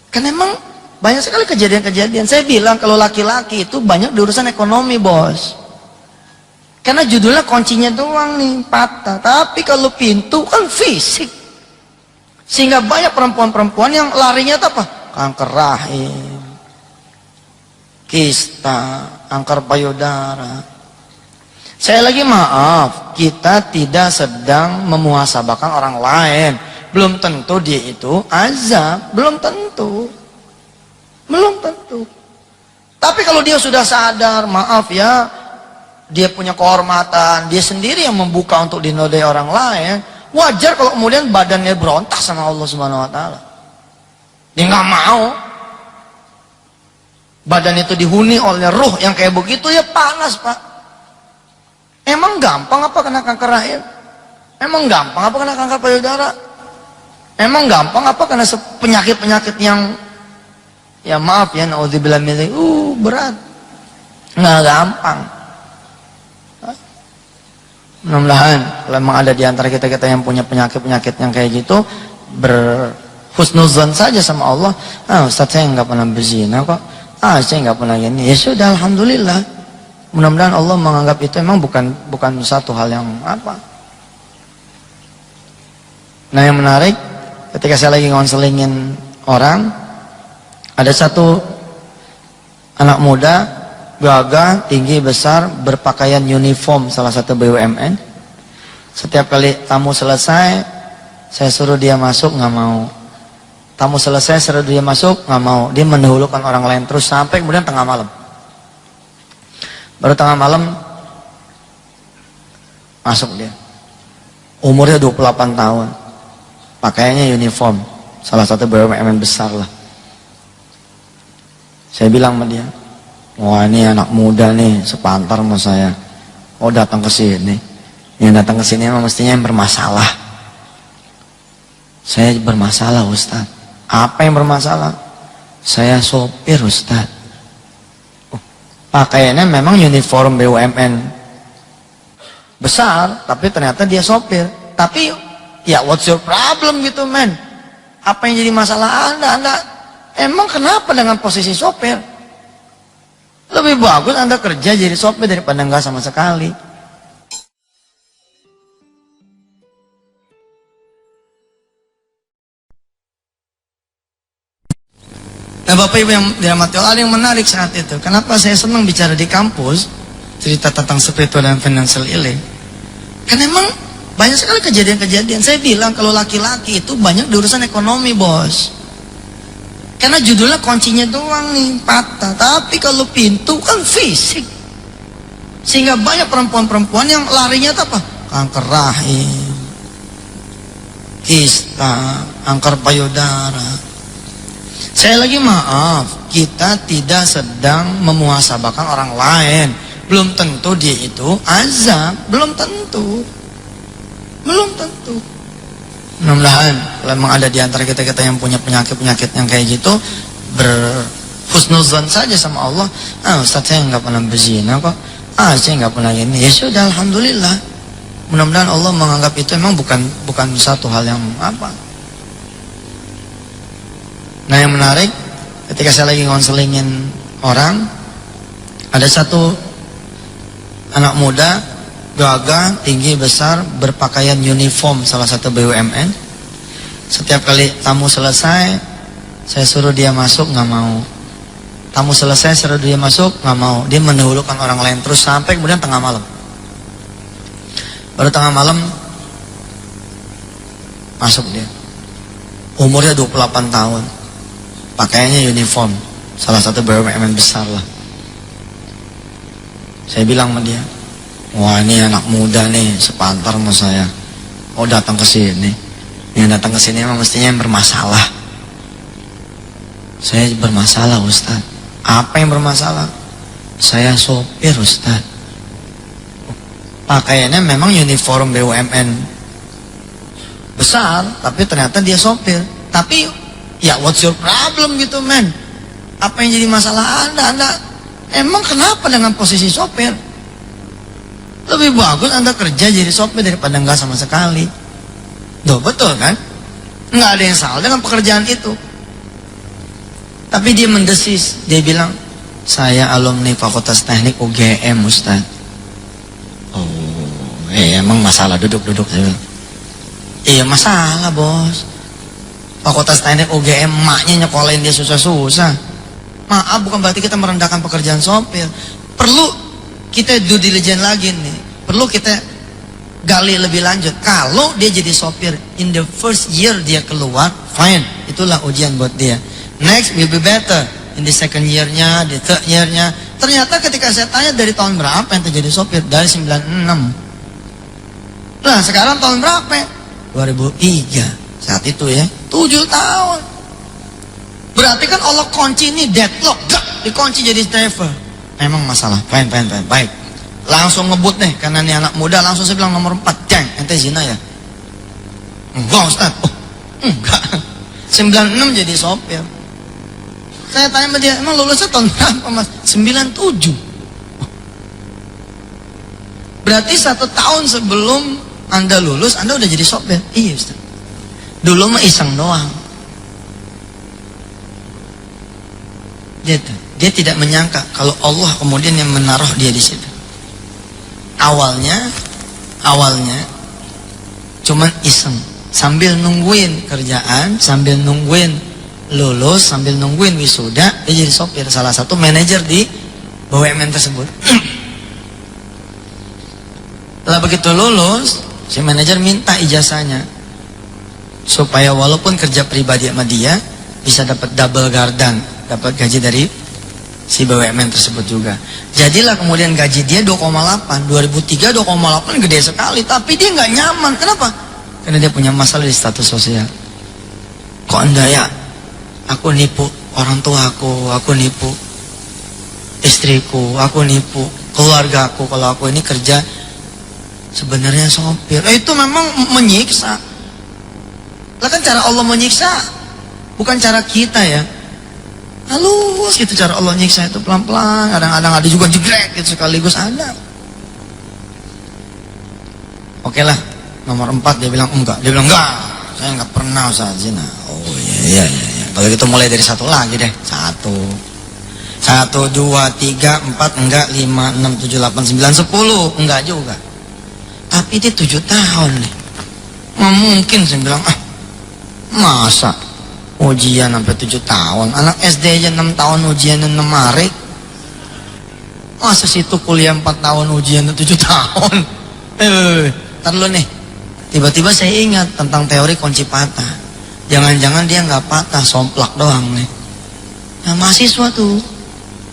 karena emang banyak sekali kejadian-kejadian. Saya bilang kalau laki-laki itu banyak di urusan ekonomi bos, karena judulnya kuncinya doang nih patah, tapi kalau pintu kan fisik, sehingga banyak perempuan-perempuan yang larinya itu apa? Kanker rahim, kista, kanker payudara. Saya lagi maaf, kita tidak sedang memuhasabahkan orang lain. Belum tentu dia itu azab, belum tentu. Belum tentu. Tapi kalau dia sudah sadar, maaf ya, dia punya kehormatan, dia sendiri yang membuka untuk dinodai orang lain, wajar kalau kemudian badannya berontak sama Allah Subhanahu wa taala. Dia nggak mau. Badan itu dihuni oleh ruh yang kayak begitu, ya panas, Pak. Emang gampang apa kena kanker rahim? Emang gampang apa kena kanker payudara? Emang gampang apa kena penyakit-penyakit yang, ya maaf ya, naudzubillah min dzalik, berat. Nggak gampang. Mudah-mudahan kalau memang ada di antara kita yang punya penyakit-penyakit yang kayak gitu, berhusnuzon saja sama Allah. Ustaz saya nggak pernah berzina kok. Saya nggak pernah gini. Ya sudah, alhamdulillah. Mudah-mudahan Allah menganggap itu memang bukan satu hal yang apa. Nah yang menarik, ketika saya lagi ngonselingin orang, ada satu anak muda, gagah, tinggi, besar, berpakaian uniform salah satu BUMN. Setiap kali tamu selesai, saya suruh dia masuk, nggak mau. Tamu selesai, suruh dia masuk, nggak mau. Dia mendahulukan orang lain terus sampai kemudian tengah malam. Baru tengah malam masuk dia. Umurnya 28 tahun. Pakaiannya uniform. Salah satu BUMN besar lah. Saya bilang sama dia, wah ini anak muda nih, sepantar sama saya. Oh datang ke sini. Yang datang ke sini emang mestinya yang bermasalah. Saya bermasalah Ustaz. Apa yang bermasalah? Saya sopir Ustaz. Pakaiannya memang uniform BUMN besar, tapi ternyata dia sopir. Tapi ya what's your problem gitu men? Apa yang jadi masalah Anda emang kenapa dengan posisi sopir? Lebih bagus Anda kerja jadi sopir daripada enggak sama sekali. Nah Bapak Ibu yang dirahmati Allah, yang menarik saat itu, kenapa saya senang bicara di kampus, cerita tentang spiritual dan financial healing, karena emang banyak sekali kejadian-kejadian. Saya bilang kalau laki-laki itu banyak di urusan ekonomi bos, karena judulnya kuncinya doang nih patah, tapi kalau pintu kan fisik, sehingga banyak perempuan-perempuan yang larinya itu apa? Kanker rahim, kista, kanker payudara. Saya lagi maaf, kita tidak sedang memuhasabahkan orang lain. Belum tentu dia itu azab, belum tentu. Belum tentu. Mudah-mudahan kalau memang ada di antara kita yang punya penyakit-penyakit yang kayak gitu, berhusnuzon saja sama Allah. Ustaz saya nggak pernah berzina kok. Saya nggak pernah gini. Ya sudah, alhamdulillah. Mudah-mudahan Allah menganggap itu memang bukan satu hal yang apa. Nah yang menarik, ketika saya lagi ngonselingin orang, ada satu anak muda, gagah, tinggi, besar, berpakaian uniform salah satu BUMN. Setiap kali tamu selesai, saya suruh dia masuk, nggak mau. Tamu selesai, suruh dia masuk, nggak mau. Dia mendahulukan orang lain terus sampai kemudian tengah malam. Baru tengah malam masuk dia. Umurnya 28 tahun. Pakaiannya uniform, salah satu BUMN besar lah. Saya bilang sama dia, wah ini anak muda nih, sepantar sama saya. Oh datang ke sini. Yang datang ke sini memang mestinya yang bermasalah. Saya bermasalah Ustaz. Apa yang bermasalah? Saya sopir Ustaz. Pakaiannya memang uniform BUMN besar, tapi ternyata dia sopir. Tapi ya what's your problem gitu men? Apa yang jadi masalah Anda emang kenapa dengan posisi sopir? Lebih bagus Anda kerja jadi sopir daripada enggak sama sekali. Duh, betul kan? Enggak ada yang salah dengan pekerjaan itu. Tapi dia mendesis. Dia bilang, saya alumni Fakultas Teknik UGM Ustaz. Oh, emang masalah, duduk-duduk. Iya masalah bos. Fakultas Teknik UGM, maknya nyekolahin dia susah-susah. Maaf, bukan berarti kita merendahkan pekerjaan sopir. Perlu kita due diligence lagi nih. Perlu kita gali lebih lanjut. Kalau dia jadi sopir, in the first year dia keluar, fine. Itulah ujian buat dia. Next will be better. In the second year-nya, the third year-nya. Ternyata ketika saya tanya dari tahun berapa yang terjadi sopir? Dari 96. Nah sekarang tahun berapa? 2003. Saat itu ya, 7 tahun. Berarti kan Allah kunci ini deadlock, dikunci jadi driver. Memang masalah, fine, baik. Langsung ngebut nih, karena ini anak muda, langsung saya bilang nomor 4, Ceng, ente zina ya? Enggak Ustaz, oh enggak. 96 jadi sopir. Saya tanya sama dia, emang lulusnya tahun berapa mas? 97. Berarti 1 tahun sebelum Anda lulus, Anda udah jadi sopir? Iya Ustaz. Dulu mah iseng doang. Dia tidak menyangka kalau Allah kemudian yang menaruh dia di situ. Awalnya cuman iseng, sambil nungguin kerjaan, sambil nungguin lulus, sambil nungguin wisuda, dia jadi sopir, salah satu manajer di BUMN tersebut. Setelah begitu lulus, si manajer minta ijazahnya supaya walaupun kerja pribadi sama dia bisa dapat double gardan, dapat gaji dari si BUMN tersebut juga. Jadilah kemudian gaji dia 2,8. 2003 2,8 gede sekali, tapi dia nggak nyaman. Kenapa? Karena dia punya masalah di status sosial. Kok Anda ya? Aku nipu orang tua aku nipu istriku, aku nipu keluarga aku kalau aku ini kerja sebenarnya sopir. Itu memang menyiksa. Lah kan cara Allah menyiksa, bukan cara kita ya. Halus gitu cara Allah nyiksa itu, pelan-pelan. Kadang-kadang ada juga jegrek gitu sekaligus ada. Oke lah, nomor 4 dia bilang enggak. Dia bilang enggak, saya enggak pernah usaha zina. Oh iya. Kalau gitu mulai dari 1 lagi deh. 1, 2, 3, 4 enggak, 5, 6, 7, 8, 9, 10 enggak juga. Tapi dia 7 tahun nih. Nggak mungkin saya bilang masa ujian sampai 7 tahun. Anak SD aja 6 tahun ujian 6 hari. Masa situ kuliah 4 tahun ujian 7 tahun. Ntar dulu nih. Tiba-tiba saya ingat tentang teori kunci patah. Jangan-jangan dia nggak patah, somplak doang nih. Nah mahasiswa tuh,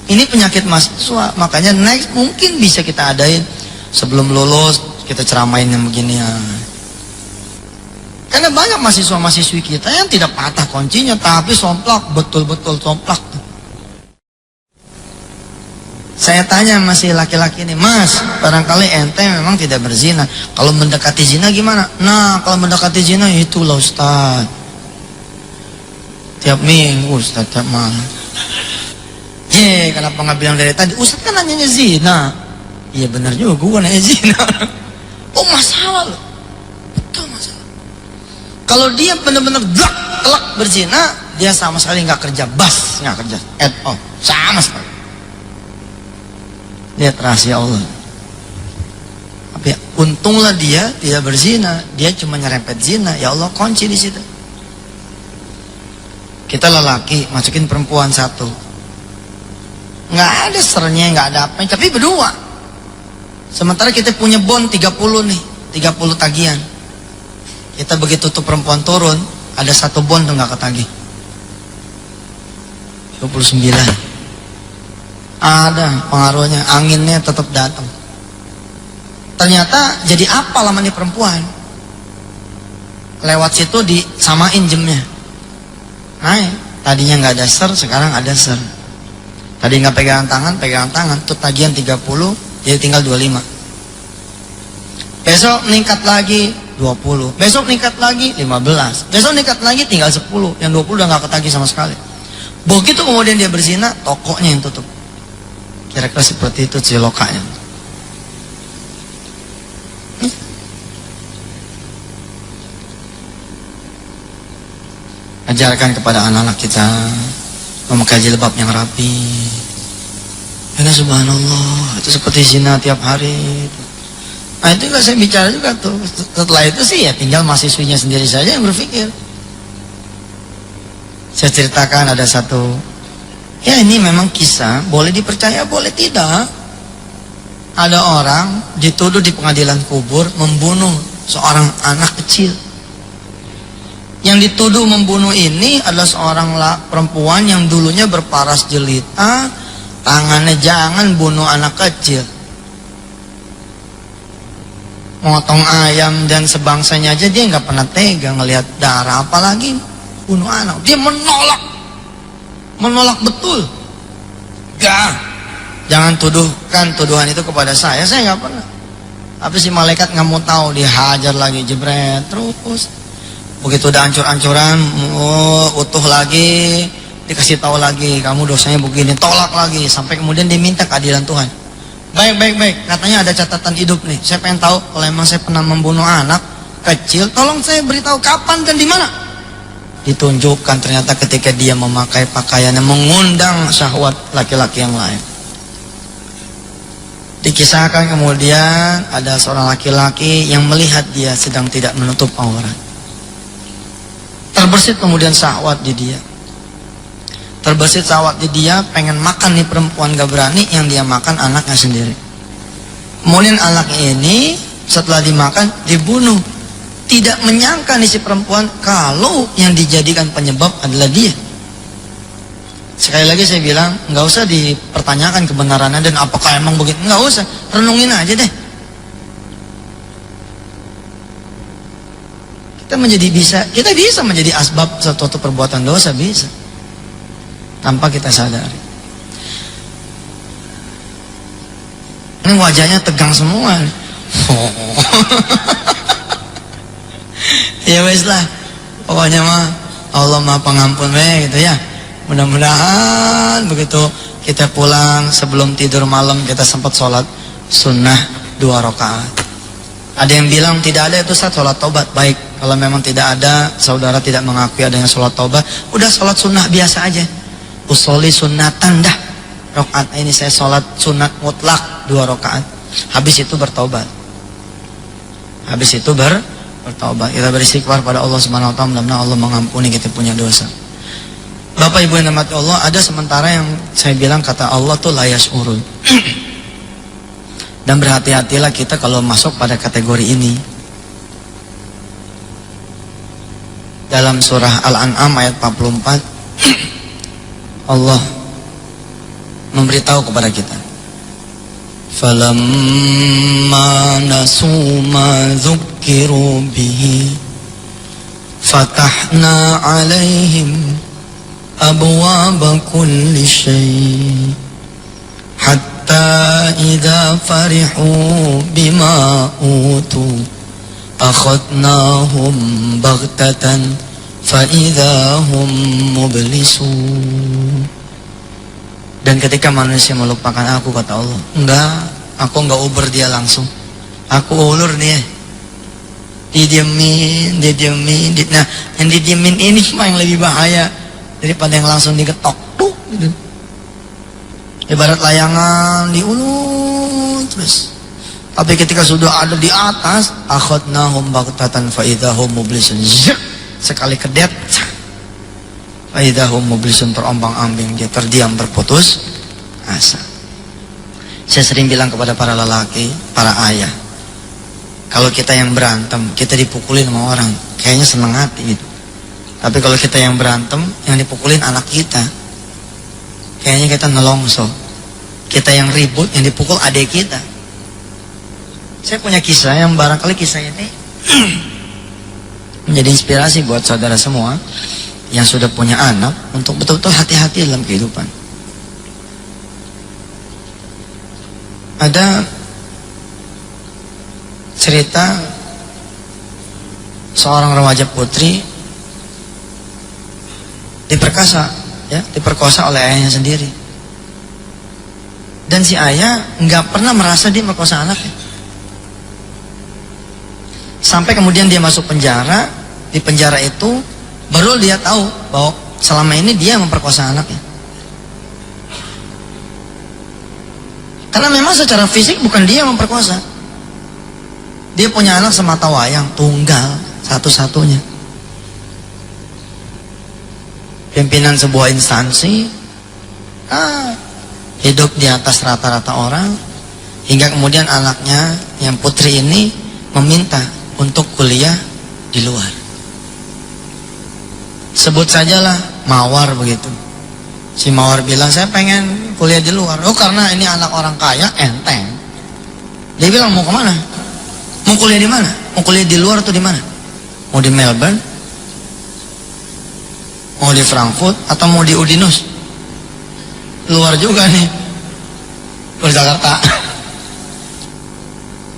ini penyakit mahasiswa. Makanya next mungkin bisa kita adain sebelum lulus, kita ceramain yang begini ya. Karena banyak mahasiswa-mahasiswi kita yang tidak patah kuncinya, tapi somplak, betul-betul somplak. Saya tanya masih laki-laki ini, Mas, barangkali ente memang tidak berzina. Kalau mendekati zina gimana? Nah, kalau mendekati zina itulah Ustaz. Tiap minggu Ustaz, tiap malam. Kenapa nggak bilang dari tadi? Ustaz kan nanyanya zina. Iya benar juga, gue nanya zina. Oh masalah loh. Betul masalah. Kalau dia benar-benar telak berzina, dia sama sekali nggak kerja bas, nggak kerja at all, sama sekali. Lihat rahasia Allah. Apa Ya, untunglah dia tidak berzina, dia cuma nyerempet zina. Ya Allah, kunci di situ. Kita lelaki masukin perempuan satu, nggak ada sernya, nggak ada apa, tapi berdua. Sementara kita punya bon 30 nih, 30 tagihan. Kita begitu tuh perempuan turun, ada satu bon tuh nggak ketagih. 29. Ada pengaruhnya, anginnya tetap datang. Ternyata jadi apa lama nih perempuan. Lewat situ disamain jamnya. Naik, tadinya nggak ada ser, sekarang ada ser. Tadi nggak pegangan tangan, tuh tagihan 30, jadi tinggal 25. Besok meningkat lagi 20, besok meningkat lagi 15, besok meningkat lagi tinggal 10, yang 20 udah nggak ketagih sama sekali. Begitu kemudian dia berzina, tokonya yang tutup. Kira-kira seperti itu cilokanya. Ajarkan kepada anak-anak kita memakai jilbab yang rapi. Karena subhanallah, itu seperti zina tiap hari. Nah itu juga saya bicara juga tuh. Setelah itu sih ya tinggal mahasiswinya sendiri saja yang berpikir. Saya ceritakan ada satu, ya ini memang kisah, boleh dipercaya boleh tidak. Ada orang dituduh di pengadilan kubur membunuh seorang anak kecil. Yang dituduh membunuh ini adalah seorang perempuan yang dulunya berparas jelita, tangannya jangan bunuh anak kecil. Motong ayam dan sebangsanya aja dia nggak pernah tega ngelihat darah, apalagi bunuh anak. Dia menolak betul. Jangan tuduhkan tuduhan itu kepada saya nggak pernah. Tapi si malaikat nggak mau tahu, dihajar lagi, jebret terus. Begitu udah ancur-ancuran, utuh lagi, dikasih tahu lagi, kamu dosanya begini, tolak lagi, sampai kemudian diminta keadilan Tuhan. Baik, katanya ada catatan hidup nih. Saya pengen tahu kalau emang saya pernah membunuh anak kecil, tolong saya beritahu kapan dan di mana. Ditunjukkan ternyata ketika dia memakai pakaian yang mengundang syahwat laki-laki yang lain. Dikisahkan kemudian ada seorang laki-laki yang melihat dia sedang tidak menutup aurat. Terbersit kemudian syahwat di dia. Terbersit syahwat di dia, pengen makan nih perempuan, gak berani, yang dia makan anaknya sendiri. Kemudian anaknya ini setelah dimakan dibunuh. Tidak menyangka nih si perempuan kalau yang dijadikan penyebab adalah dia. Sekali lagi saya bilang, nggak usah dipertanyakan kebenarannya dan apakah emang begitu, nggak usah, renungin aja deh. Kita bisa menjadi asbab suatu perbuatan dosa, bisa, tanpa kita sadari. Ini wajahnya tegang semua. Ya wes lah, pokoknya mah Allah Maha Pengampun gitu ya. Mudah-mudahan begitu kita pulang sebelum tidur malam kita sempat sholat sunnah 2 rakaat. Ada yang bilang tidak ada itu sholat taubat. Baik, kalau memang tidak ada, saudara tidak mengakui adanya sholat taubat, udah sholat sunnah biasa aja. Usolli sunnatan dah. Rakaat ini saya sholat sunat mutlak 2 rakaat. Habis itu bertobat. Habis itu bertobat. Kita beristighfar pada Allah Subhanahu wa taala, mudah-mudahan Allah mengampuni kita punya dosa. Bapak Ibu yang dirahmati Allah, ada sementara yang saya bilang kata Allah tuh la yash'urun. Dan berhati-hatilah kita kalau masuk pada kategori ini. Dalam surah Al-An'am ayat 44 Allah memberitahu kepada kita, falamma nasu ma dzukkiru bihi fatahna alaihim abwaaba kulli syai' hatta idza farihu bima utu akhadnahum baghtatan fa idza hum mublisun. Dan ketika manusia melupakan aku, kata Allah, aku enggak uber dia langsung, aku ulur dia, didiemin. Nah, yang didiemin ini cuma yang lebih bahaya daripada yang langsung digetok tuh gitu. Ibarat layangan diulur terus Tapi ketika sudah ada di atas, akhadnahum baghtatan fa idahum mublisun. Sekali kedet, fa idahum mublisun, terombang-ambing, dia terdiam berputus asa. Saya sering bilang kepada para lelaki, para ayah, kalau kita yang berantem, kita dipukulin sama orang, kayaknya seneng hati gitu. Tapi kalau kita yang berantem, yang dipukulin anak kita, kayaknya kita nelongso. Kita yang ribut, yang dipukul adik kita. Saya punya kisah yang barangkali kisah ini menjadi inspirasi buat saudara semua yang sudah punya anak untuk betul-betul hati-hati dalam kehidupan. Ada cerita seorang remaja putri diperkosa oleh ayahnya sendiri. Dan si ayah nggak pernah merasa dia merkosa anaknya. Sampai kemudian dia masuk penjara. Di penjara itu baru dia tahu bahwa selama ini dia memperkosa anaknya. Karena memang secara fisik bukan dia yang memperkosa. Dia punya anak semata wayang, tunggal, satu-satunya. Pimpinan sebuah instansi, hidup di atas rata-rata orang, hingga kemudian anaknya yang putri ini meminta untuk kuliah di luar. Sebut sajalah Mawar begitu. Si Mawar bilang, saya pengen kuliah di luar. Oh, karena ini anak orang kaya, enteng. Dia bilang, mau kemana? Mau kuliah di mana? Mau kuliah di luar atau di mana? Mau di Melbourne? Mau di Frankfurt? Atau mau di Udinus? Luar juga nih. Luar Jakarta.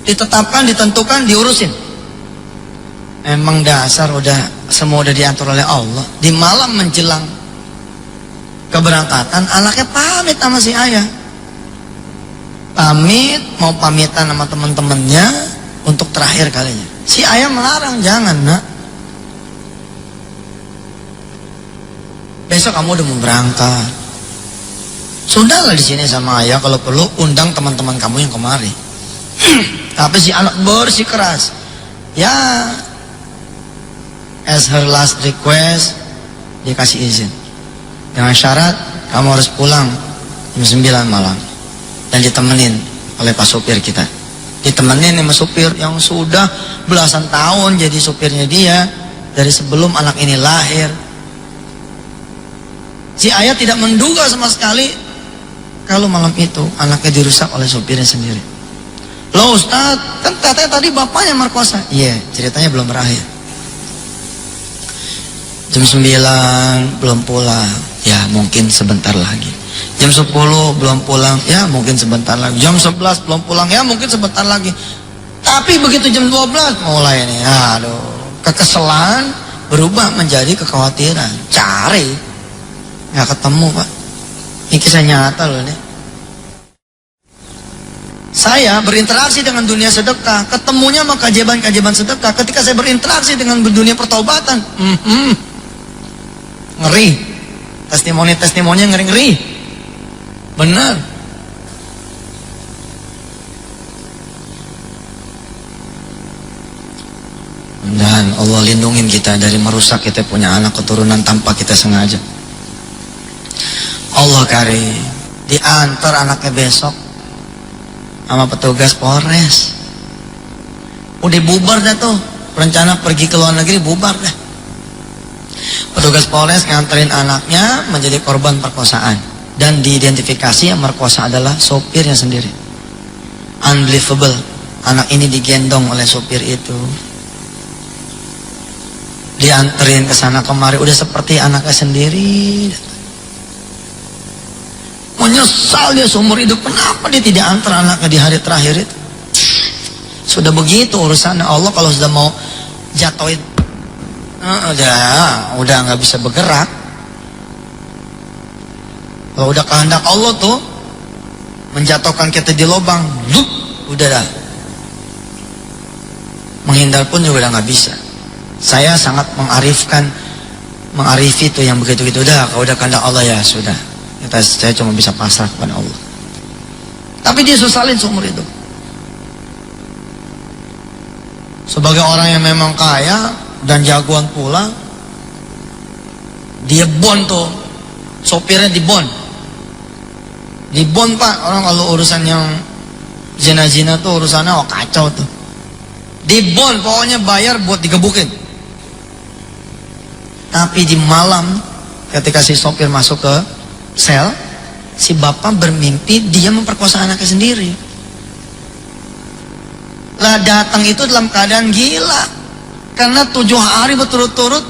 Ditetapkan, ditentukan, diurusin. Emang dasar semua udah diatur oleh Allah. Di malam menjelang keberangkatan, anaknya pamit sama si ayah. Mau pamitan sama teman-temannya untuk terakhir kalinya. Si ayah melarang, jangan nak. Besok kamu udah mau berangkat. Sudahlah di sini sama ayah, kalau perlu undang teman-teman kamu yang kemari. Tapi si anak bersikeras. Ya, as her last request, dia kasih izin. Dengan syarat, kamu harus pulang jam 9 malam. Dan ditemenin oleh pak supir kita. Ditemenin sama supir yang sudah belasan tahun jadi supirnya dia. Dari sebelum anak ini lahir. Si ayah tidak menduga sama sekali kalau malam itu anaknya dirusak oleh supirnya sendiri. Loh Ustaz, kan katanya tadi bapaknya merkosa. Iya, ceritanya belum berakhir. Jam 9 belum pulang, ya mungkin sebentar lagi. Jam 10 belum pulang, ya mungkin sebentar lagi. Jam 11 belum pulang, ya mungkin sebentar lagi. Tapi begitu jam 12 mulai nih, aduh, kekesalan berubah menjadi kekhawatiran. Cari, nggak ketemu Pak. Ini kisah nyata loh nih. Saya berinteraksi dengan dunia sedekah, ketemunya sama keajaiban-keajaiban sedekah. Ketika saya berinteraksi dengan dunia pertaubatan, ngeri. Testimoni-testimoninya ngeri-ngeri. Benar. Dan Allah lindungin kita dari merusak kita punya anak keturunan tanpa kita sengaja. Allah karim, diantar anaknya besok sama petugas Polres. Udah bubar dah tuh, rencana pergi ke luar negeri bubar dah. Petugas Polres nganterin anaknya menjadi korban perkosaan dan diidentifikasi yang merkosa adalah sopirnya sendiri. Unbelievable, anak ini digendong oleh sopir itu, dianterin ke sana kemari, udah seperti anaknya sendiri. Menyesal dia seumur hidup, kenapa dia tidak antar anaknya di hari terakhir itu. Sudah begitu urusannya. Allah kalau sudah mau jatuhin, udah nggak bisa bergerak. Kalau udah kehendak Allah tuh menjatuhkan kita di lubang, udah dah. Menghindar pun juga udah nggak bisa. Saya sangat mengarifi itu yang begitu-gitu. Udah, kalau udah kehendak Allah ya sudah. Saya cuma bisa pasrah kepada Allah. Tapi dia sesalin seumur hidup. Sebagai orang yang memang kaya dan jagoan pula, dia bon tuh, sopirnya dibon. Dibon Pak, orang kalau urusan yang zina-zina tuh urusannya kacau tuh. Dibon, pokoknya bayar buat digebukin. Tapi di malam ketika si sopir masuk ke sel, si bapak bermimpi dia memperkosa anaknya sendiri. Lah datang itu dalam keadaan gila, karena 7 hari berturut-turut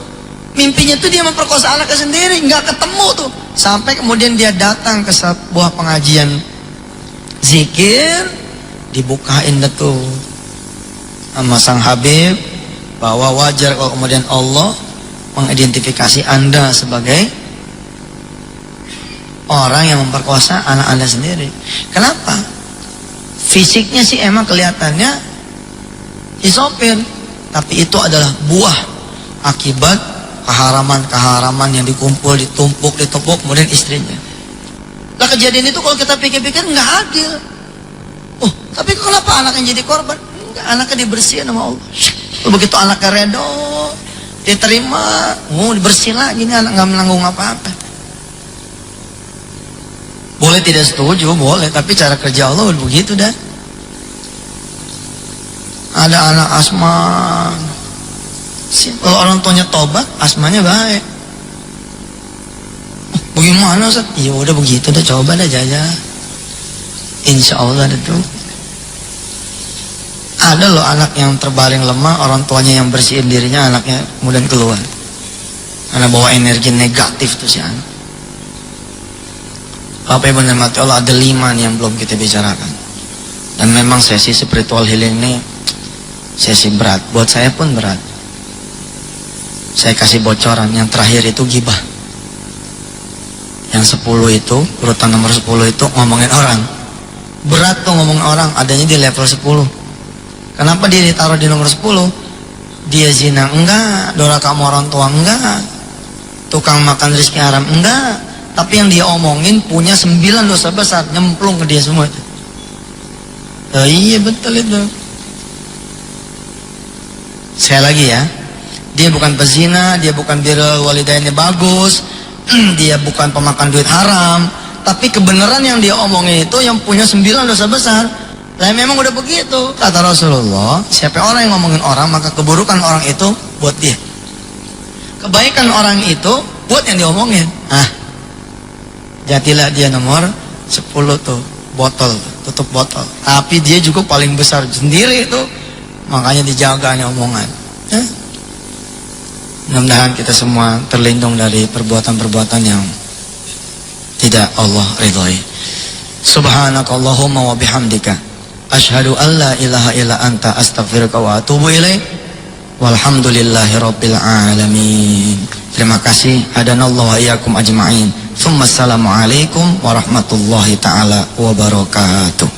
mimpinya itu dia memperkosa anaknya sendiri, nggak ketemu tuh. Sampai kemudian dia datang ke sebuah pengajian zikir, dibukain tuh sama sang Habib bahwa wajar kalau kemudian Allah mengidentifikasi Anda sebagai orang yang memperkosa anak Anda sendiri. Kenapa? Fisiknya sih emang kelihatannya si sopir, tapi itu adalah buah akibat keharaman-keharaman yang ditumpuk, kemudian istrinya. Lah kejadian itu kalau kita pikir-pikir nggak adil. Oh, tapi kenapa anaknya jadi korban? Enggak, anaknya dibersihin sama Allah. Begitu anaknya redo, diterima, dibersih lagi, ini anak nggak menanggung apa-apa. Boleh tidak setuju, boleh, tapi cara kerja Allah udah begitu dah. Ada anak asma, kalau orang tuanya tobat, asmanya baik. Bagaimana Ustaz? Ya udah begitu dah, coba dah jajah. Insya Allah itu. Ada loh anak yang terbaring lemah, orang tuanya yang bersihin dirinya, anaknya kemudian keluar. Karena bawa energi negatif tuh si anak. Bapak Ibu dan mati Allah, ada 5 nih yang belum kita bicarakan. Dan memang sesi spiritual healing ini sesi berat, buat saya pun berat. Saya kasih bocoran, yang terakhir itu gibah. Yang 10 itu, urutan nomor 10 itu ngomongin orang. Berat tuh ngomongin orang, adanya di level 10. Kenapa dia ditaruh di nomor 10? Dia zina enggak, doraka kamu orang tua enggak, tukang makan rezeki haram enggak, tapi yang dia omongin punya 9 dosa besar, nyemplung ke dia semua itu. Oh, iya betul itu. Sekali lagi ya, dia bukan pezina, dia bukan birrul walidainnya bagus, dia bukan pemakan duit haram, tapi kebenaran yang dia omongin itu yang punya 9 dosa besar. Lah memang udah begitu, kata Rasulullah, siapa orang yang ngomongin orang, maka keburukan orang itu buat dia, kebaikan orang itu buat yang diomongin. Jadilah dia nomor 10 tuh, botol, tutup botol. Tapi dia juga paling besar sendiri itu, makanya dijaga nih omongan. Mudah-mudahan kita semua terlindung dari perbuatan-perbuatan yang tidak Allah ridhoi. Subhanakallahumma wa bihamdika asyhadu an la ilaha illa anta astaghfiruka wa atubu ilaik. Walhamdulillahi rabbil alamin. Terima kasih. Hadanallahu wa iyyakum ajma'in. Assalamualaikum warahmatullahi taala wabarakatuh.